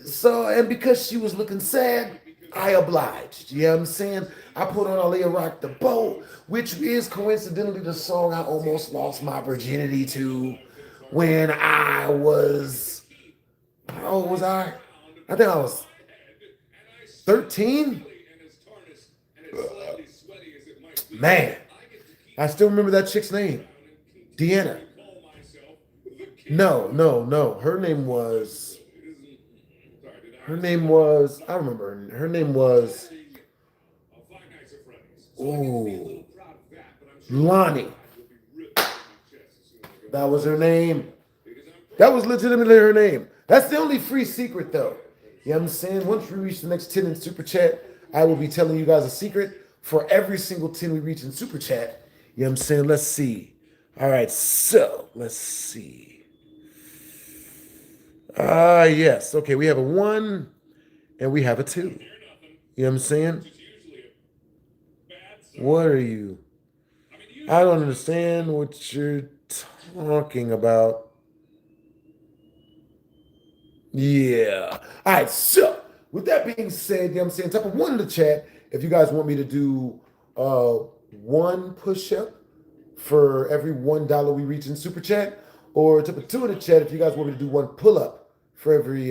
So, and because she was looking sad, I obliged. You know what I'm saying? I put on Aaliyah Rock the Boat, which is coincidentally the song I almost lost my virginity to when I was, how old was I? I think I was 13. Man, I still remember that chick's name. Deanna. No. Her name was, I remember. Her name was, ooh, Lonnie. That was her name. That was legitimately her name. That's the only free secret, though. You know what I'm saying? Once we reach the next 10 in Super Chat, I will be telling you guys a secret for every single 10 we reach in Super Chat. You know what I'm saying? Let's see. All right, so let's see. Yes. Okay, we have a 1 and we have a 2. You know what I'm saying? What are you? I don't understand what you're talking about. Yeah. All right, so with that being said, you know what I'm saying? Type of 1 in the chat if you guys want me to do 1 push-up for every $1 we reach in Super Chat, or type of 2 in the chat if you guys want me to do 1 pull-up for every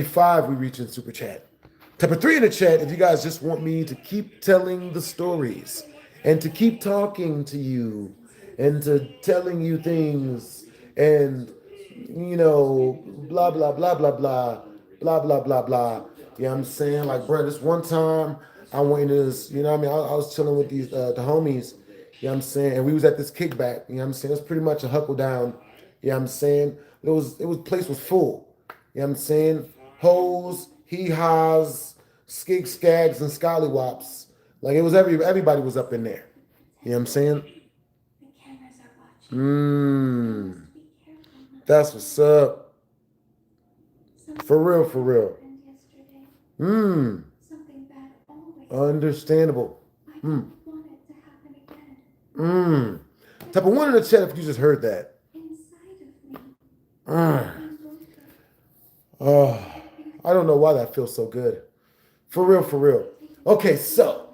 5 we reach in Super Chat. Type of 3 in the chat if you guys just want me to keep telling the stories and to keep talking to you and to telling you things and, you know, blah, blah, blah, blah, blah, blah, blah, blah, blah. You know what I'm saying? Like, bro, this one time I went to this, you know what I mean? I was chilling with these, the homies, you know what I'm saying? And we was at this kickback, you know what I'm saying? It was pretty much a huckle down, you know what I'm saying? Place was full, you know what I'm saying? Hoes, hee-haws, skig skags, and scallywops. Like, it was everybody was up in there. You know what I'm saying? That's what's up. For real, for real. Understandable. Type of 1 in the chat if you just heard that. Oh, I don't know why that feels so good. For real, for real. Okay, so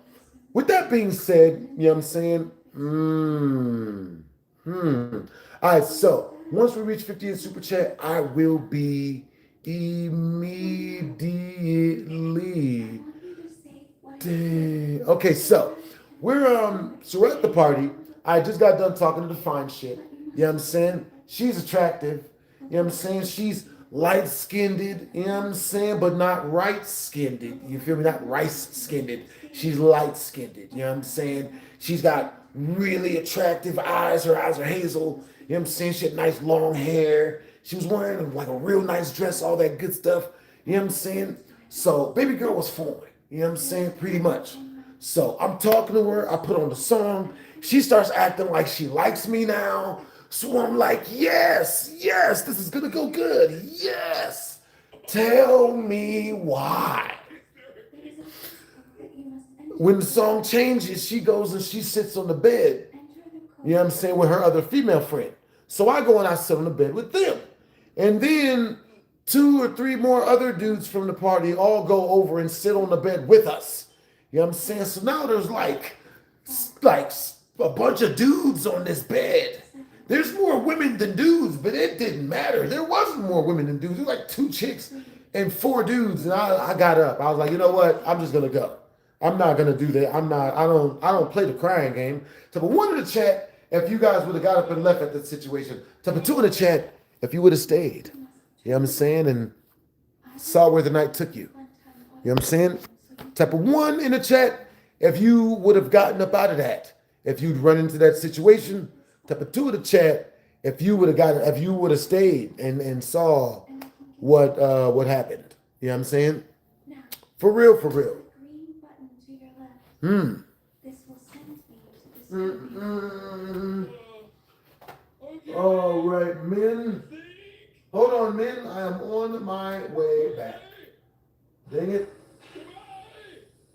with that being said, you know what I'm saying? All right, so once we reach 50 in Super Chat, I will be immediately. Okay, Okay, so we're at the party. I just got done talking to the fine shit. You know what I'm saying? She's attractive. You know what I'm saying? She's light-skinned, you know what I'm saying? But not right-skinned. You feel me? Not rice-skinned. She's light-skinned. You know what I'm saying? She's got really attractive eyes. Her eyes are hazel. You know what I'm saying? She had nice long hair. She was wearing like a real nice dress, all that good stuff. You know what I'm saying? So baby girl was fine. You know what I'm saying? Pretty much. So I'm talking to her. I put on the song. She starts acting like she likes me now. So I'm like, yes, this is gonna go good. Yes. Tell me why. When the song changes, she goes and she sits on the bed, you know what I'm saying, with her other female friend. So I go and I sit on the bed with them. And then 2 or 3 more other dudes from the party all go over and sit on the bed with us. You know what I'm saying? So now there's like a bunch of dudes on this bed. There's more women than dudes, but it didn't matter. There wasn't more women than dudes. There were like 2 chicks and 4 dudes. And I got up. I was like, you know what? I'm just gonna go. I'm not gonna do that. I don't play the crying game. Type of 1 in the chat, if you guys would have got up and left at that situation. Type of 2 in the chat, if you would have stayed. You know what I'm saying? And saw where the night took you. You know what I'm saying? Type of 1 in the chat, if you would have gotten up out of that. If you'd run into that situation. Type of 2 in the chat, if you would have stayed and saw what happened. You know what I'm saying? For real. All right, men. Hold on, men. I am on my way back. Dang it.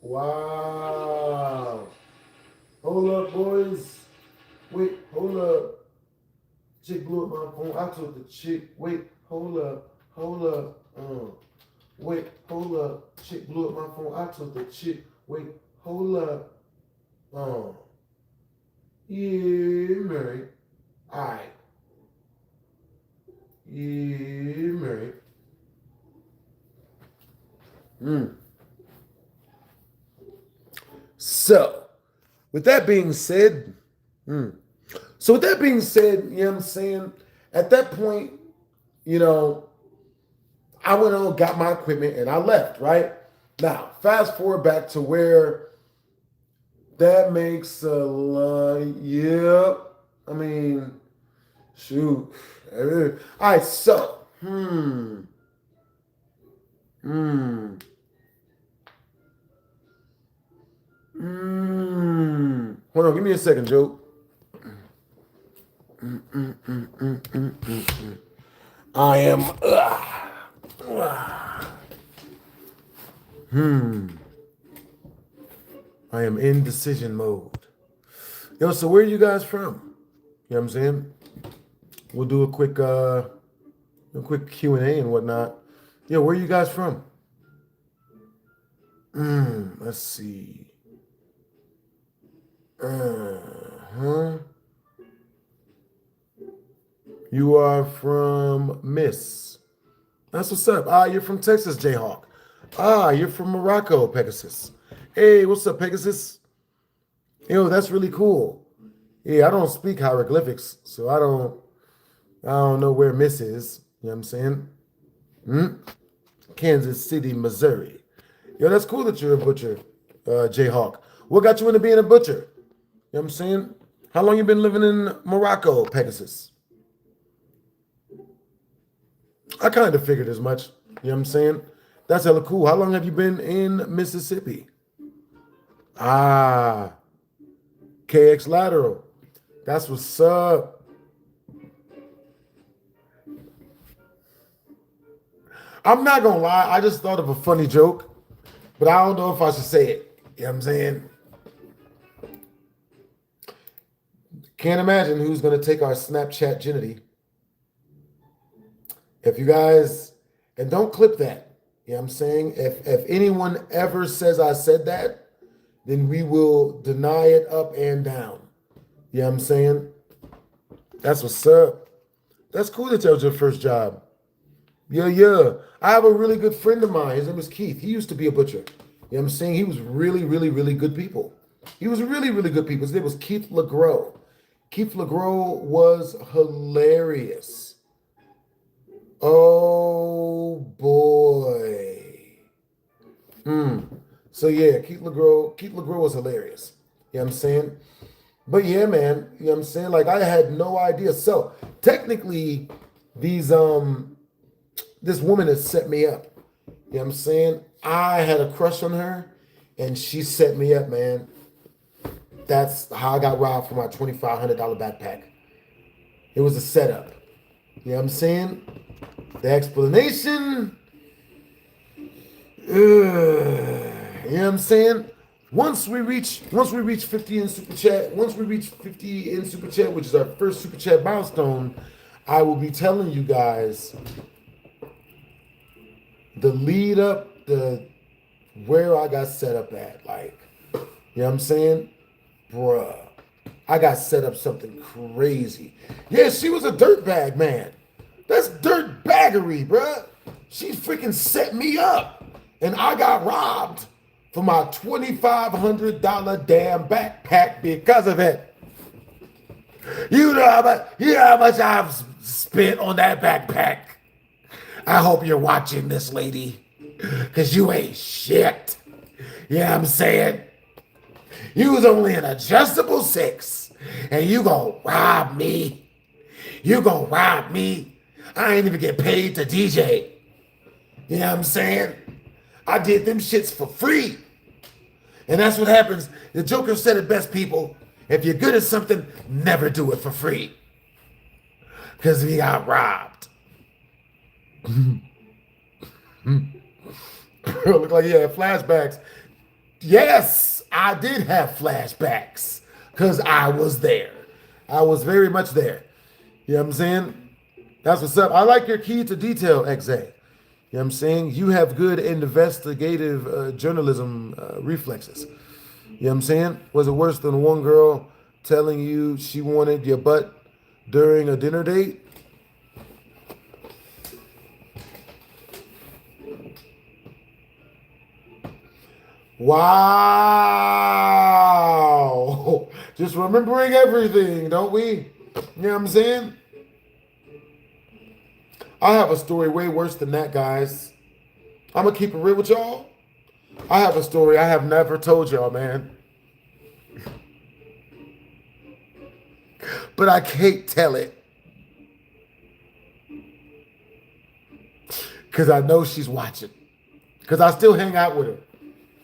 Wow. Hold up, boys. Wait, hold up. Chick blew up my phone. I told the chick, wait, hold up. Wait, hold up. Chick blew up my phone. I told the chick, wait, hold up. Yeah, Mary. All right. Yeah, Mary. So, with that being said, you know what I'm saying? At that point, you know, I went on, got my equipment, and I left, right? Now, fast forward back to where that makes a lot, yeah. I mean, shoot. All right, so, Hold on, give me a second, Joe. I am. I am in decision mode. Yo, so where are you guys from? You know what I'm saying? We'll do a quick Q&A and whatnot. Yo, where are you guys from? Let's see. You are from Miss. That's what's up. You're from Texas, Jayhawk. You're from Morocco, Pegasus. Hey, what's up, Pegasus? Yo, that's really cool. Yeah, I don't speak hieroglyphics, so I don't know where Miss is. You know what I'm saying? Kansas City, Missouri. Yo, that's cool that you're a butcher, Jayhawk. What got you into being a butcher? You know what I'm saying? How long you been living in Morocco, Pegasus? I kind of figured as much. You know what I'm saying? That's hella cool. How long have you been in Mississippi? KX Lateral. That's what's up. I'm not going to lie. I just thought of a funny joke, but I don't know if I should say it. You know what I'm saying? Can't imagine who's going to take our Snapchat virginity. If you guys, and don't clip that. You know what I'm saying? If anyone ever says I said that, then we will deny it up and down. You know what I'm saying? That's what's up. That's cool that that was your first job. Yeah. I have a really good friend of mine. His name is Keith. He used to be a butcher. You know You know what I'm saying? He was really, really, really good people. He was really, really good people. His name was Keith LeGros. Keith LeGros was hilarious. Oh boy. So yeah, Keith LeGros was hilarious. You know what I'm saying? But yeah, man, you know what I'm saying? Like I had no idea. So technically, these this woman has set me up. You know what I'm saying? I had a crush on her and she set me up, man. That's how I got robbed for my $2,500 backpack. It was a setup. You know what I'm saying? The explanation. You know what I'm saying? Once we reach 50 in super chat, which is our first super chat milestone, I will be telling you guys the lead up, the where I got set up at. Like, you know what I'm saying? Bruh, I got set up something crazy. Yeah, she was a dirtbag, man. That's dirtbaggery, bruh. She freaking set me up. And I got robbed for my $2,500 damn backpack because of it. You know how much I've spent on that backpack. I hope you're watching this, lady, because you ain't shit. You know what I'm saying? You was only an adjustable 6, and you gonna rob me. You gonna rob me. I ain't even get paid to DJ. You know what I'm saying? I did them shits for free. And that's what happens. The Joker said it best, people. If you're good at something, never do it for free. Because we got robbed. Look like he had flashbacks. Yes, I did have flashbacks. Because I was there. I was very much there. You know what I'm saying? That's what's up. I like your key to detail, XA. You know what I'm saying? You have good investigative journalism reflexes. You know what I'm saying? Was it worse than one girl telling you she wanted your butt during a dinner date? Wow. Just remembering everything, don't we? You know what I'm saying? I have a story way worse than that, guys. I'm going to keep it real with y'all. I have a story I have never told y'all, man. But I can't tell it. Because I know she's watching. Because I still hang out with her.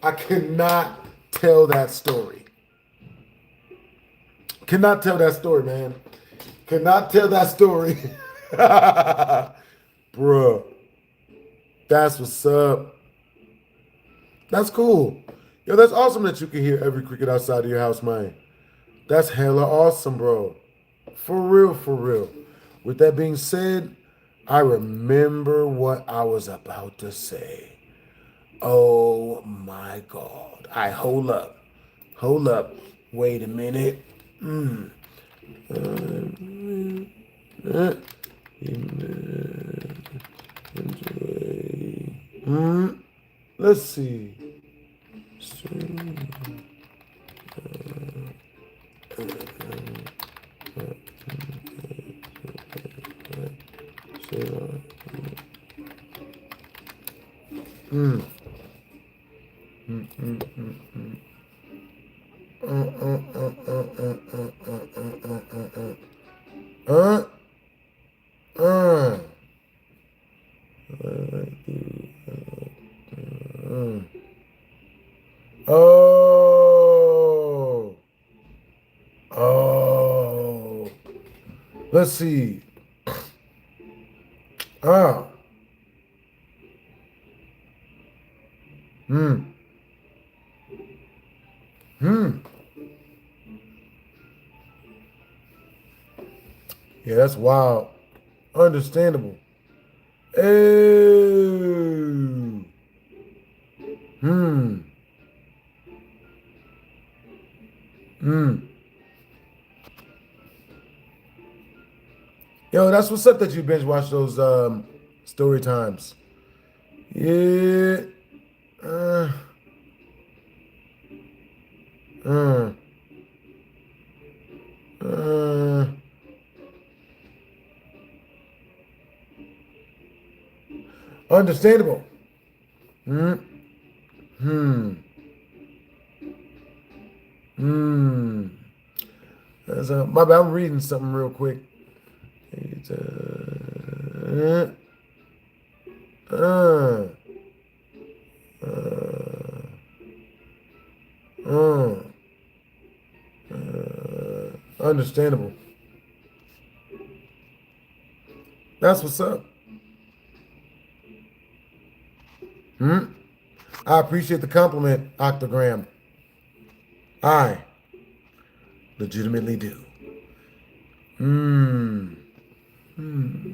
I cannot tell that story. Cannot tell that story, man. Cannot tell that story. Bruh. That's what's up. That's cool. Yo, that's awesome that you can hear every cricket outside of your house, man. That's hella awesome, bro. For real, for real. With that being said, I remember what I was about to say. Oh my God. Hold up. Hold up. Wait a minute. Let's see. Oh. Oh. Let's see. Yeah, that's wild. Understandable. Oh. Yo, that's what's up that you binge watch those story times. Yeah. Understandable. Hmm. Hmm. Hmm. My bad, I'm reading something real quick. It's, uh, uh, uh, understandable. That's what's up. Hmm? I appreciate the compliment, Octogram. I legitimately do. Hmm. Hmm.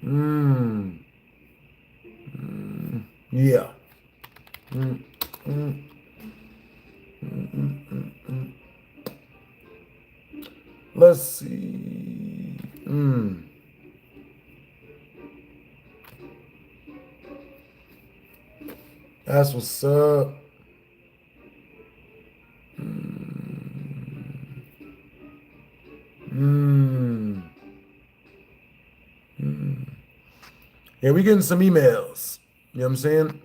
Hmm. Yeah. Mm, mm, Let's see. That's what's up. Mm. Yeah, we getting some emails. You know what I'm saying?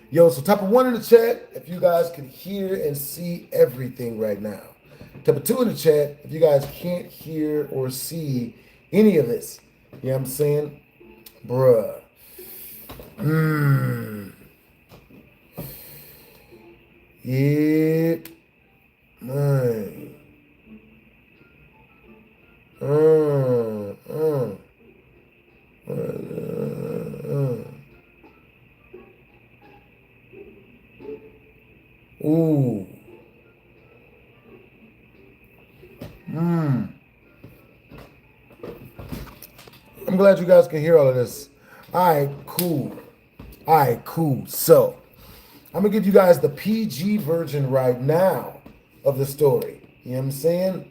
Yo, so type of one in the chat if you guys can hear and see everything right now. Type of two in the chat if you guys can't hear or see any of this. You know what I'm saying? Bruh. Mmm. Yep. Man. Uh, uh, uh, uh. Ooh. Mmm. I'm glad you guys can hear all of this. All right, cool. All right, cool. So, I'm going to give you guys the PG version right now of the story. You know what I'm saying?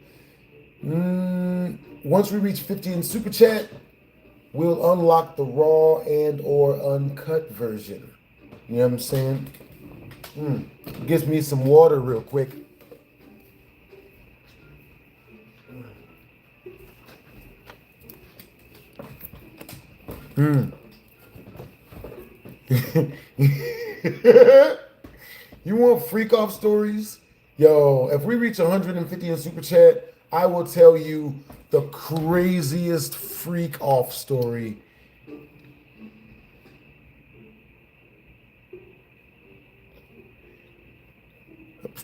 Once we reach 50 in Super Chat, we'll unlock the raw and or uncut version. You know what I'm saying? Gives me some water real quick. You want freak off stories? Yo, if we reach 150 in Super Chat, I will tell you the craziest freak off story.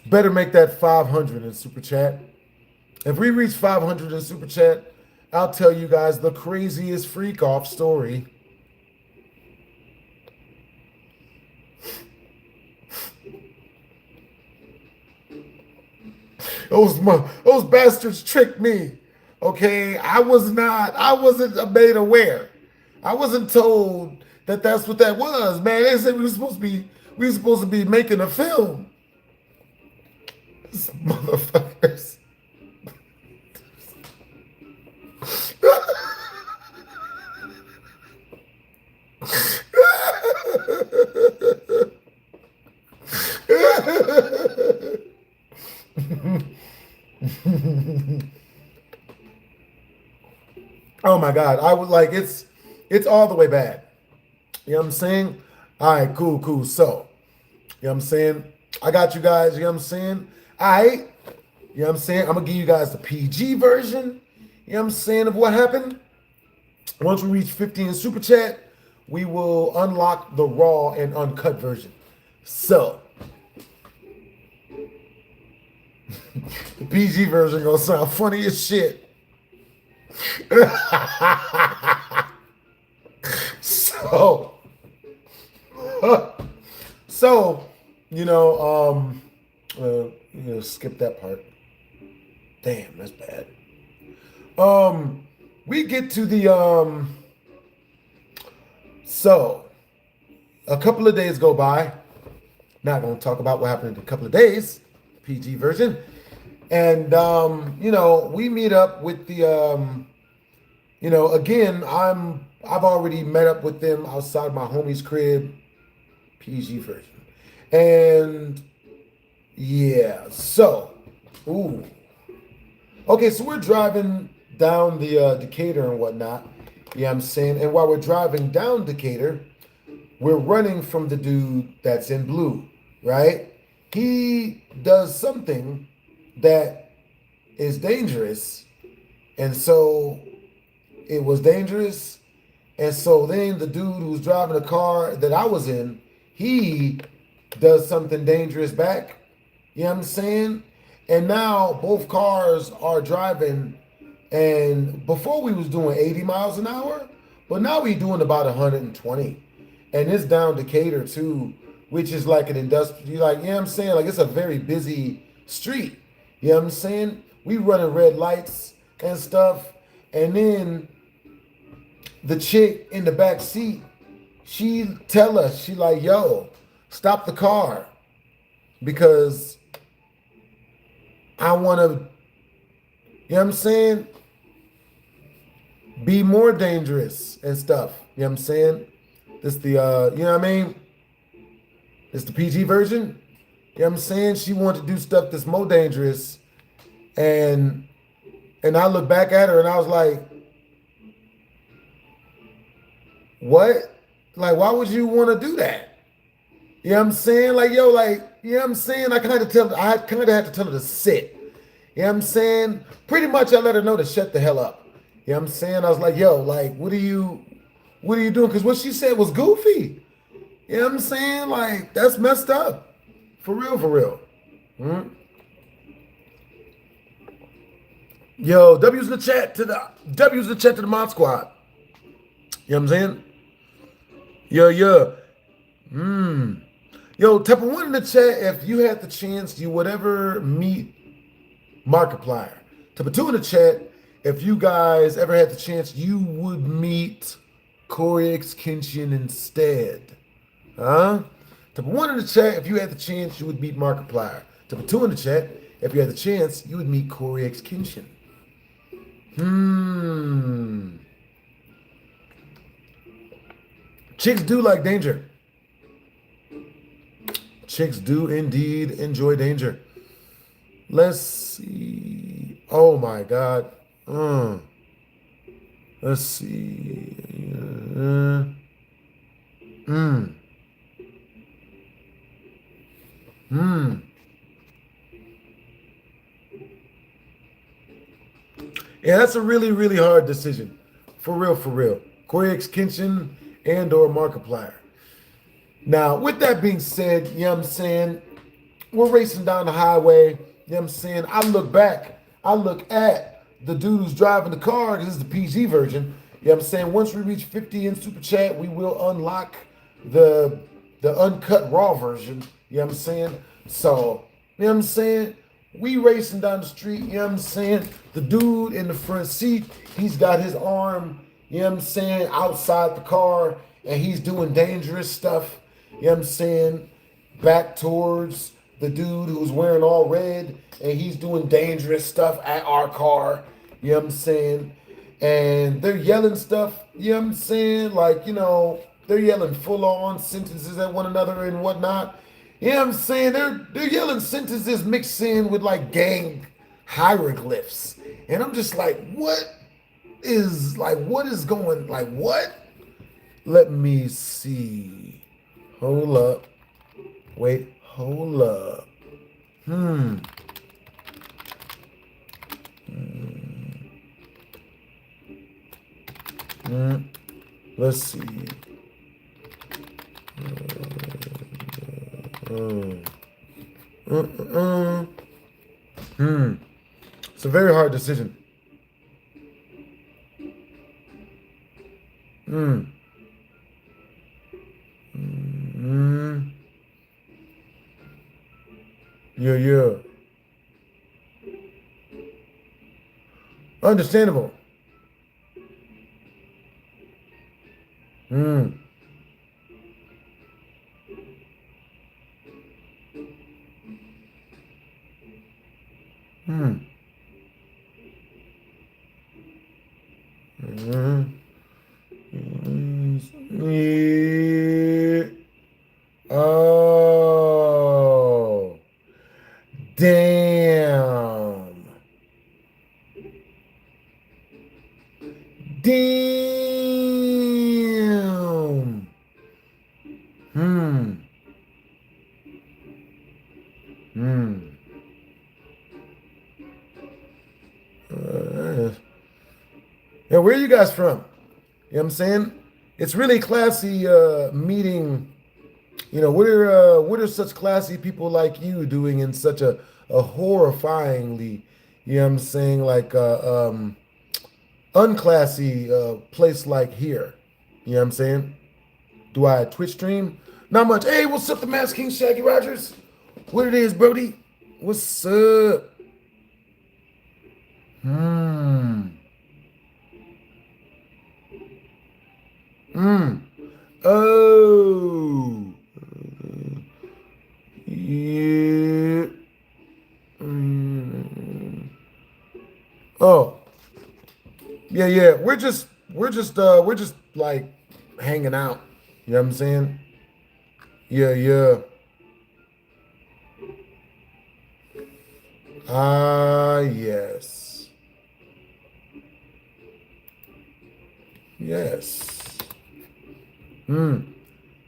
Better make that 500 in Super Chat. If we reach 500 in Super Chat, I'll tell you guys the craziest freak off story. Those bastards tricked me. Okay, I wasn't made aware. I wasn't told that that's what that was, man. They said we were supposed to be making a film. These motherfuckers. Oh my God. I was like, it's all the way bad. You know what I'm saying? All right, cool, cool. So, you know what I'm saying? I got you guys, you know what I'm saying? All right. You know what I'm saying? I'm gonna give you guys the PG version, you know what I'm saying, of what happened. Once we reach 50 in Super Chat, we will unlock the raw and uncut version. So, the PG version gonna sound funny as shit. So, so, skip that part. Damn, that's bad. We get to the so a couple of days go by. Not gonna talk about what happened in a couple of days, PG version. And we meet up with the again, I've already met up with them outside my homie's crib, PG version. And yeah, so ooh. Okay, so we're driving down the Decatur and whatnot, You know what I'm saying? And while we're driving down Decatur, we're running from the dude that's in blue, right? He does something that is dangerous. And so it was dangerous. And so then the dude who's driving the car that I was in, he does something dangerous back. You know what I'm saying? And now both cars are driving. And before we was doing 80 miles an hour, but now we doing about 120. And it's down Decatur too, which is like an industrial, like, you know what I'm saying? Like, it's a very busy street. You know what I'm saying? We running red lights and stuff. And then the chick in the back seat, she tell us, she like, yo, stop the car because I want to, you know what I'm saying, be more dangerous and stuff. You know what I'm saying? This the, you know what I mean? It's the PG version. You know what I'm saying? She wanted to do stuff that's more dangerous. And I look back at her and I was like, what? Like, why would you want to do that? You know what I'm saying? Like, yo, like, you know what I'm saying? I kind of had to tell her to sit. You know what I'm saying? Pretty much I let her know to shut the hell up. You know what I'm saying? I was like, yo, like, what are you doing? Because what she said was goofy. You know what I'm saying? Like, that's messed up. For real, for real. Mm-hmm. Yo, W's in the chat to the Mod Squad. You know what I'm saying? Yo. Yo, type of one in the chat if you had the chance, you would ever meet Markiplier. Type of two in the chat if you guys ever had the chance, you would meet Corey X Kenshin instead. Huh? Type of one in the chat if you had the chance, you would meet Markiplier. Type of two in the chat if you had the chance, you would meet Corey X Kenshin. Chicks do like danger. Chicks do indeed enjoy danger. Let's see. Oh my God. Let's see. Yeah, that's a really, really hard decision. For real, for real. Corey X Kenshin and or Markiplier. Now, with that being said, you know what I'm saying? We're racing down the highway. You know what I'm saying? I look back. I look at the dude who's driving the car. This is the PG version. You know what I'm saying? Once we reach 50 in Super Chat, we will unlock the uncut raw version. You know what I'm saying? So, you know what I'm saying? We racing down the street. You know what I'm saying? The dude in the front seat, he's got his arm, you know what I'm saying, outside the car, and he's doing dangerous stuff. You know what I'm saying? Back towards the dude who's wearing all red, and he's doing dangerous stuff at our car. You know what I'm saying? And they're yelling stuff, you know what I'm saying? Like, you know, they're yelling full-on sentences at one another and whatnot. You know what I'm saying? They're yelling sentences mixed in with like gang hieroglyphs. And I'm just like, what is going, like, what? Let me see. Hold up. Wait, hold up. Let's see. It's a very hard decision. Yeah. Understandable. Oh, damn. Hmm. Hmm. Yeah, where are you guys from? You know what I'm saying? It's really classy meeting. What are such classy people like you doing in such a horrifyingly, you know what I'm saying, like unclassy place like here. You know what I'm saying? Do I Twitch stream? Not much. Hey, what's up, the Mass King Shaggy Rogers? What it is, Brody? What's up? Hmm. Hmm. Oh. Yeah. Mm. Oh. Yeah, yeah. We're just like hanging out. You know what I'm saying? Yeah, yeah. Ah, yes. Yes. Hmm.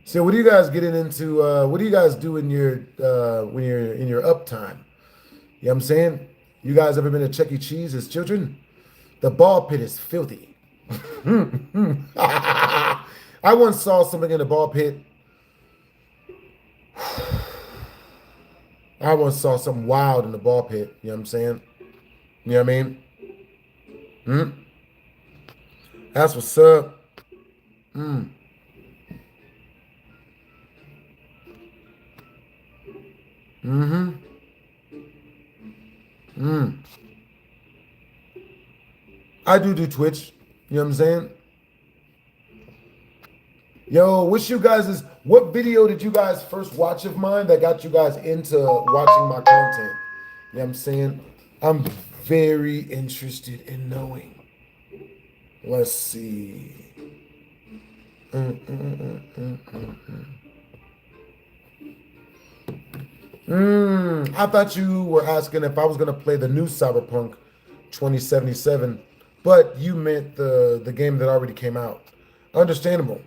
So what are you guys getting into? What do you guys do in your when you're in your uptime? You know what I'm saying? You guys ever been to Chuck E. Cheese as children? The ball pit is filthy. I once saw something in the ball pit. I once saw something wild in the ball pit. You know what I'm saying? You know what I mean? Hmm? That's what's up. Mm. Mm-hmm. Mm. I do Twitch. You know what I'm saying? Yo, what video did you guys first watch of mine that got you guys into watching my content? You know what I'm saying? I'm very interested in knowing. Let's see. Mm, mm, mm, mm, mm, mm. I thought you were asking if I was gonna play the new Cyberpunk 2077, but you meant the game that already came out. Understandable.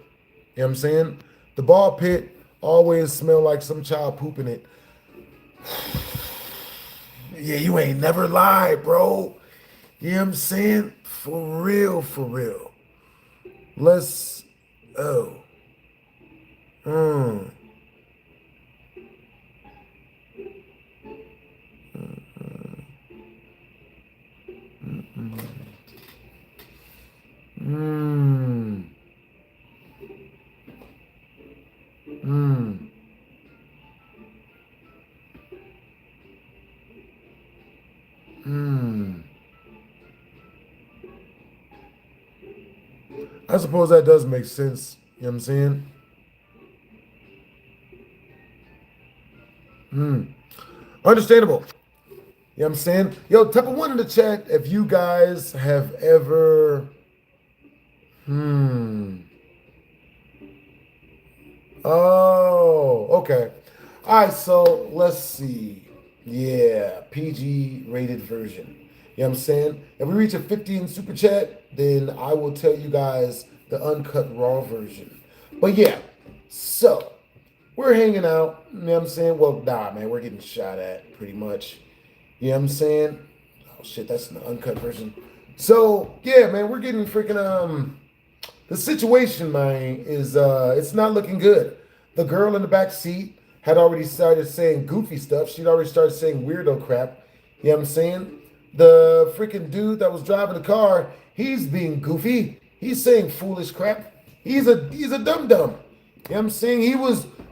You know what I'm saying? The ball pit always smell like some child pooping it. Yeah, you ain't never lied, bro. You know what I'm saying? For real, for real. Let's oh. Mm, mm, mm, mm. I suppose that does make sense. You know what I'm saying? Mm. Understandable. You know what I'm saying? Yo, type of one in the chat if you guys have ever. Hmm. Oh, okay. All right, so let's see. Yeah, PG rated version. You know what I'm saying? If we reach a 50 in super chat, then I will tell you guys the uncut raw version. But yeah, so we're hanging out. You know what I'm saying? Well, nah, man, we're getting shot at pretty much. You know what I'm saying? Oh shit, that's the uncut version. So yeah, man, we're getting freaking the situation, man, is it's not looking good. The girl in the back seat had already started saying goofy stuff. She'd already started saying weirdo crap. You know what I'm saying? The freaking dude that was driving the car, he's being goofy. He's saying foolish crap. He's a dum dum. You know what I'm saying?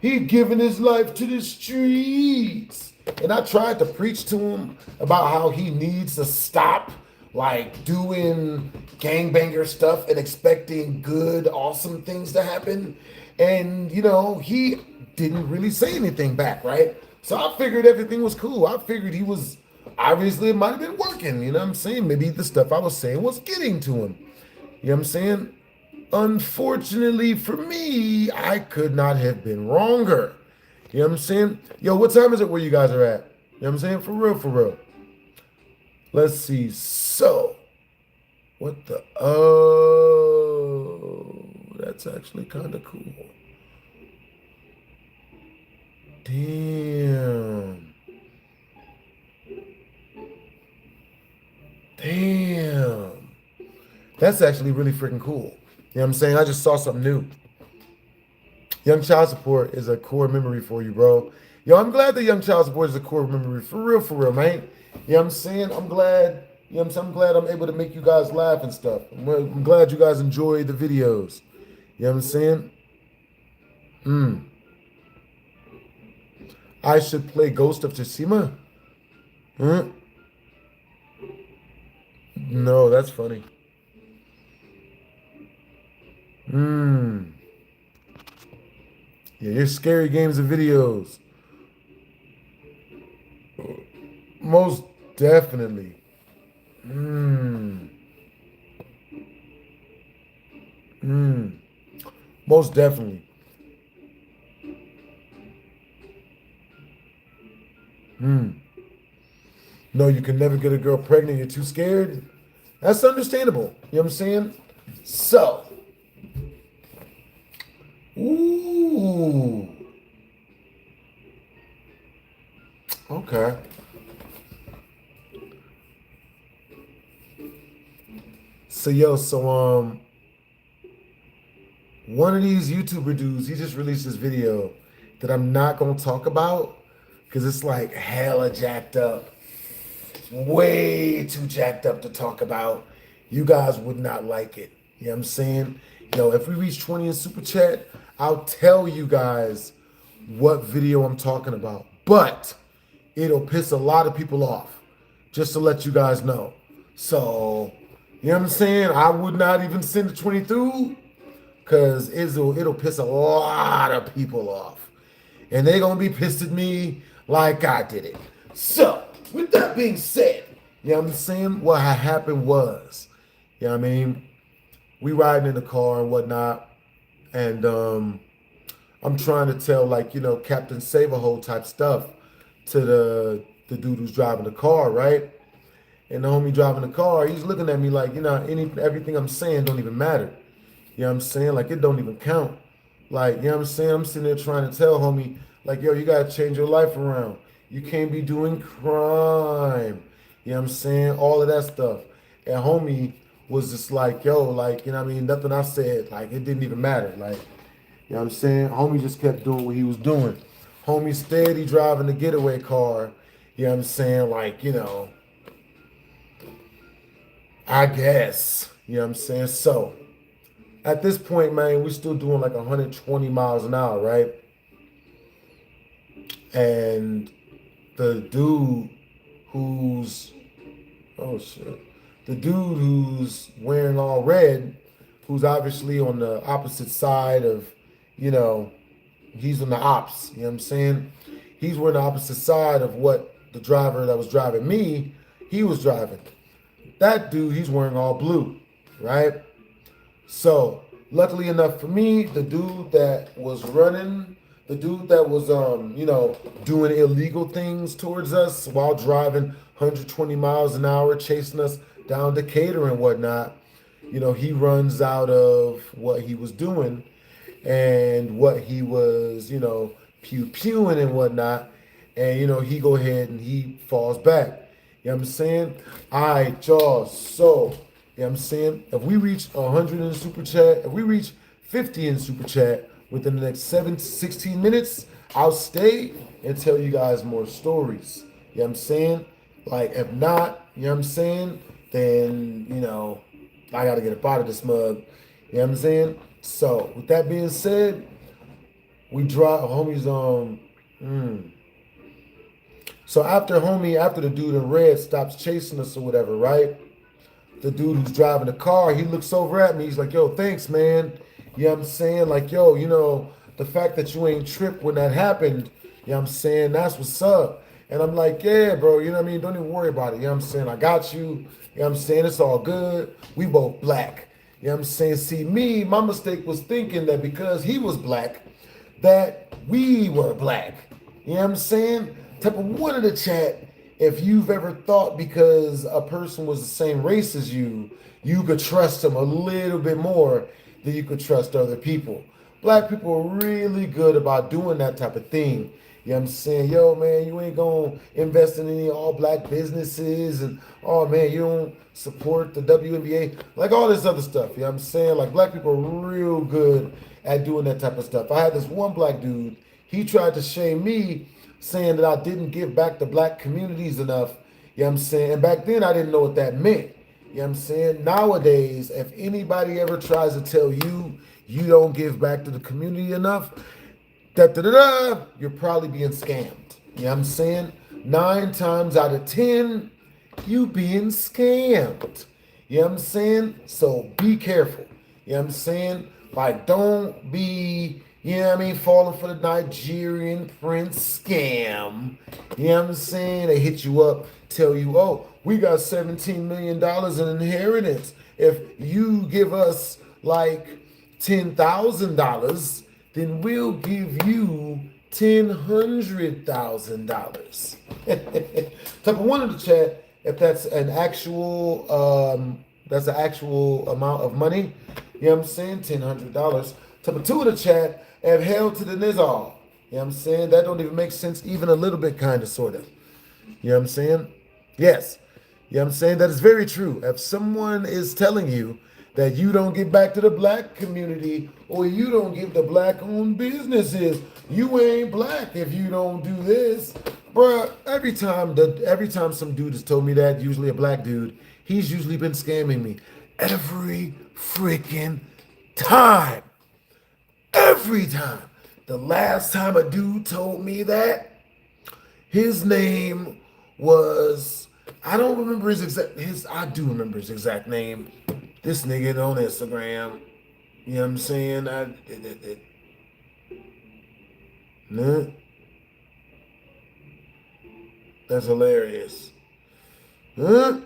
He giving his life to the streets. And I tried to preach to him about how he needs to stop like doing gangbanger stuff and expecting good, awesome things to happen. And, he didn't really say anything back, right? So I figured everything was cool. I figured he was, obviously, it might have been working. You know what I'm saying? Maybe the stuff I was saying was getting to him. You know what I'm saying? Unfortunately for me, I could not have been wronger. You know what I'm saying? Yo, what time is it where you guys are at? You know what I'm saying? For real, for real. Let's see. So, what the? Oh, that's actually kind of cool. Damn. Damn. That's actually really freaking cool. You know what I'm saying? I just saw something new. Young child support is a core memory for you, bro. Yo, I'm glad that young child support is a core memory. For real, man. You know what I'm saying? I'm glad, you know what I'm saying? I'm glad I'm able to make you guys laugh and stuff. I'm glad you guys enjoy the videos. You know what I'm saying? I should play Ghost of Tsushima? Huh? No, that's funny. Yeah, your scary games and videos. Most definitely. Most definitely. No, you can never get a girl pregnant. You're too scared. That's understandable. You know what I'm saying? So, ooh, okay. So one of these YouTuber dudes, he just released this video that I'm not gonna talk about because it's like hella jacked up, way too jacked up to talk about. You guys would not like it. You know what I'm saying? If we reach 20 in super chat, I'll tell you guys what video I'm talking about. But it'll piss a lot of people off, just to let you guys know. So, you know what I'm saying? I would not even send the 20 through because it'll piss a lot of people off. And they're going to be pissed at me like I did it. So, with that being said, you know what I'm saying? What had happened was, you know what I mean? We riding in the car and whatnot. And I'm trying to tell, like, Captain Save-A-Hole type stuff to the dude who's driving the car, right? And the homie driving the car, he's looking at me like, everything I'm saying don't even matter. You know what I'm saying? Like, it don't even count. Like, you know what I'm saying? I'm sitting there trying to tell homie, like, yo, you got to change your life around. You can't be doing crime. You know what I'm saying? All of that stuff. And homie was just like, yo, like, nothing I said, like, it didn't even matter. Like, you know what I'm saying? Homie just kept doing what he was doing. Homie steady driving the getaway car. You know what I'm saying? Like, I guess. You know what I'm saying? So, at this point, man, we're still doing like 120 miles an hour, right? And the dude who's, the dude who's wearing all red, who's obviously on the opposite side of, he's on the ops, you know what I'm saying? He's wearing the opposite side of what the driver that was driving me, he was driving. That dude, he's wearing all blue, right? So, luckily enough for me, the dude that was running, the dude that was, doing illegal things towards us while driving 120 miles an hour, chasing us down Decatur and whatnot, he runs out of what he was doing and what he was, pew-pewing and whatnot. And, he go ahead and he falls back. You know what I'm saying? All right, y'all. So, you know what I'm saying? If we reach 100 in super chat, if we reach 50 in super chat within the next 16 minutes, I'll stay and tell you guys more stories. You know what I'm saying? Like, if not, you know what I'm saying? Then, I got to get up out of this mug. You know what I'm saying? So, with that being said, we drive, homies, So after the dude in red stops chasing us or whatever, right? The dude who's driving the car, he looks over at me. He's like, yo, thanks, man. You know what I'm saying? Like, yo, the fact that you ain't tripped when that happened, you know what I'm saying? That's what's up. And I'm like, yeah, bro, you know what I mean? Don't even worry about it. You know what I'm saying? I got you. You know what I'm saying? It's all good. We both black. You know what I'm saying? See, my mistake was thinking that because he was black, that we were black. You know what I'm saying? Type of one in the chat if you've ever thought because a person was the same race as you, you could trust them a little bit more than you could trust other people. Black people are really good about doing that type of thing. You know what I'm saying? Yo, man, you ain't gonna invest in any all black businesses, and oh man, you don't support the WNBA, like all this other stuff. You know what I'm saying? Like black people are real good at doing that type of stuff. I had this one black dude, he tried to shame me, saying that I didn't give back to black communities enough. You know what I'm saying? And back then I didn't know what that meant. You know what I'm saying? Nowadays, if anybody ever tries to tell you you don't give back to the community enough, you're probably being scammed. You know what I'm saying? 9 times out of 10, you being scammed. You know what I'm saying? So be careful. You know what I'm saying? Like, don't be, you know what I mean, falling for the Nigerian prince scam. You know what I'm saying? They hit you up, tell you, oh, we got $17 million in inheritance. If you give us like $10,000, then we'll give you $100,000. Type of one in the chat if that's an actual amount of money. You know what I'm saying? $1,000. Type of two in the chat if hell to the nizar. You know what I'm saying? That don't even make sense, even a little bit, kind of, sort of. You know what I'm saying? Yes. You know what I'm saying? That is very true. If someone is telling you that you don't give back to the black community or you don't give the black-owned businesses, you ain't black if you don't do this. Bruh, every time some dude has told me that, usually a black dude, he's usually been scamming me. Every freaking time. Every time. The last time a dude told me that, his name was, I don't remember I do remember his exact name. This nigga on Instagram. You know what I'm saying? Nah. That's hilarious. Huh?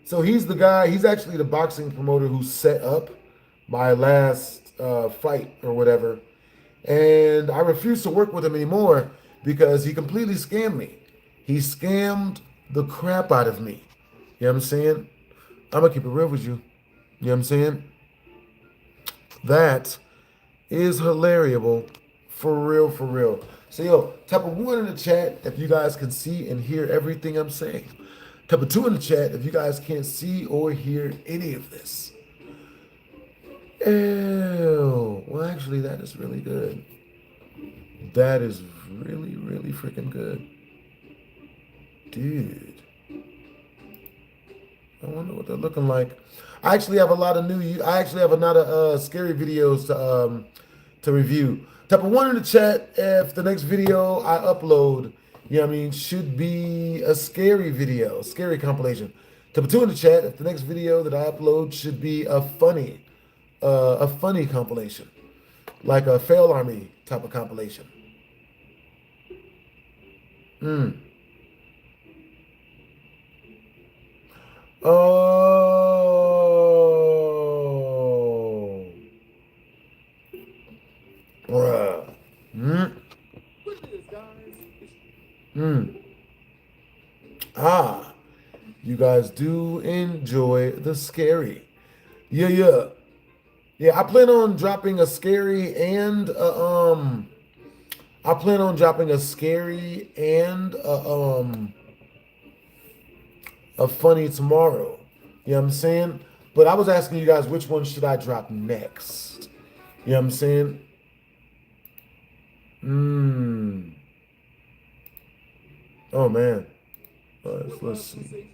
So he's the guy, he's actually the boxing promoter who set up my last fight or whatever. And I refuse to work with him anymore because he completely scammed me. He scammed the crap out of me. You know what I'm saying? I'm going to keep it real with you. You know what I'm saying? That is hilarious. For real, for real. So, yo, type of one in the chat if you guys can see and hear everything I'm saying. Type of two in the chat if you guys can't see or hear any of this. Ew. Well, actually, that is really good. That is really, really freaking good. Dude. I wonder what they're looking like. I actually have a lot of scary videos to review. Type of one in the chat if the next video I upload, you know what I mean, should be a scary video, scary compilation. Type of two in the chat if the next video that I upload should be a funny compilation, like a fail army type of compilation. Oh, bruh. Ah, you guys do enjoy the scary. Yeah. I plan on dropping a scary and a funny tomorrow. You know what I'm saying? But I was asking you guys which one should I drop next? You know what I'm saying? Oh man. Let's see.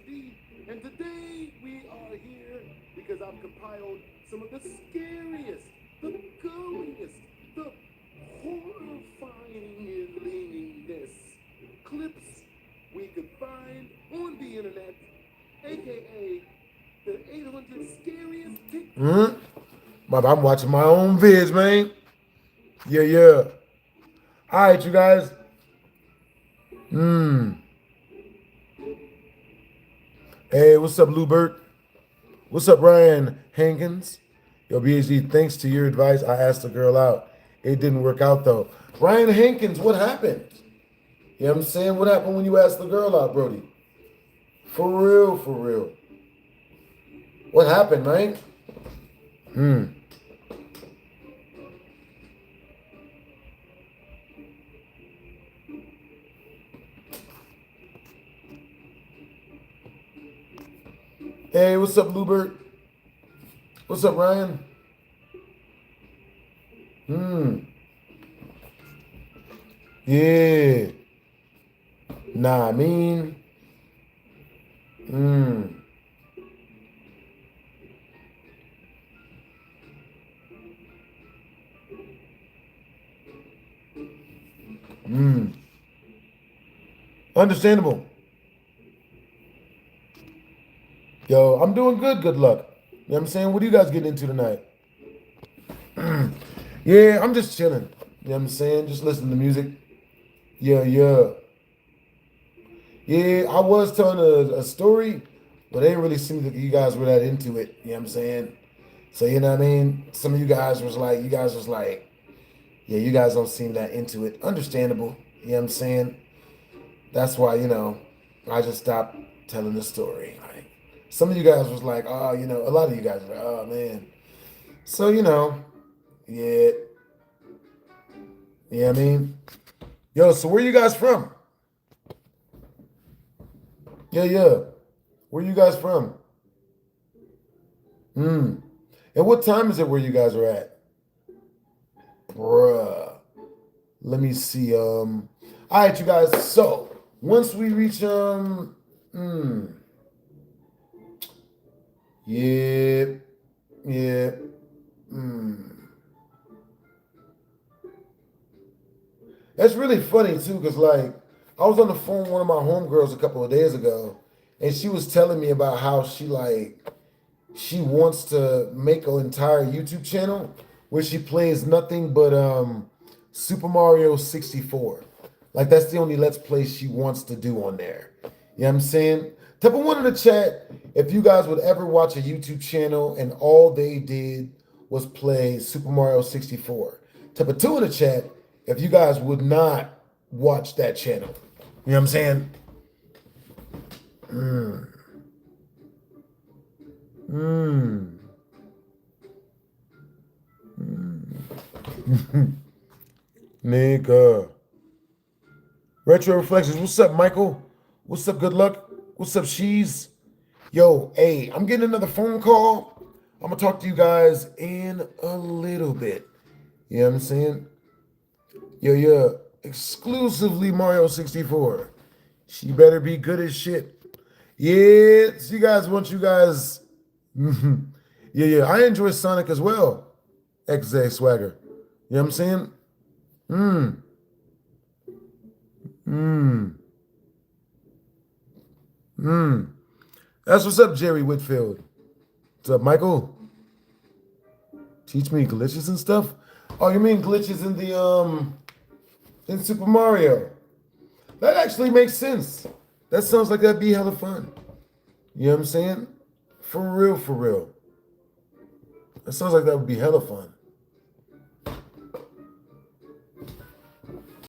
And today we are here because I've compiled some of the scariest, the gooeyest, the horrifyingness clips we could find on the internet, aka the 800 scariest TikTok. I'm watching my own vids, man. Yeah. All right, you guys. Hey, what's up, Lou Burt? What's up, Ryan Hankins? Yo, BHD, thanks to your advice, I asked the girl out. It didn't work out, though. Ryan Hankins, what happened? You know what I'm saying? What happened when you asked the girl out, Brody? For real. What happened, man? Hey, what's up, Lubert? What's up, Ryan? Yeah. Nah, I mean. Understandable. Yo, I'm doing good. Good luck. You know what I'm saying? What are you guys getting into tonight? Yeah, I'm just chilling. You know what I'm saying? Just listening to music. Yeah, yeah. Yeah, I was telling a story, but it didn't really seem like you guys were that into it. You know what I'm saying? So, you know what I mean? Some of you guys was like, yeah, you guys don't seem that into it. Understandable. You know what I'm saying? That's why, I just stopped telling the story. Like, some of you guys was like, oh, a lot of you guys were like, oh, man. So, yeah. You know what I mean? Yo, so where you guys from? Yeah, yeah. Where you guys from? And what time is it where you guys are at? Bruh. Let me see. All right, you guys. So once we reach yeah, yeah, That's really funny too, because like I was on the phone with one of my homegirls a couple of days ago, and she was telling me about how she wants to make an entire YouTube channel where she plays nothing but Super Mario 64. Like that's the only Let's Play she wants to do on there. You know what I'm saying? Type of one in the chat if you guys would ever watch a YouTube channel and all they did was play Super Mario 64. Type of two in the chat if you guys would not watch that channel. You know what I'm saying? Nigga. Retro Reflections. What's up, Michael? What's up, Good Luck? What's up, She's? Yo, hey, I'm getting another phone call. I'm going to talk to you guys in a little bit. You know what I'm saying? Yo, yeah. Exclusively Mario 64. She better be good as shit. Yeah, so you guys want you guys. Yeah. I enjoy Sonic as well. XZ Swagger. You know what I'm saying? That's what's up, Jerry Whitfield. What's up, Michael? Teach me glitches and stuff? Oh, you mean glitches in the in Super Mario? That actually makes sense. That sounds like that'd be hella fun. You know what I'm saying? For real, for real. That sounds like that would be hella fun.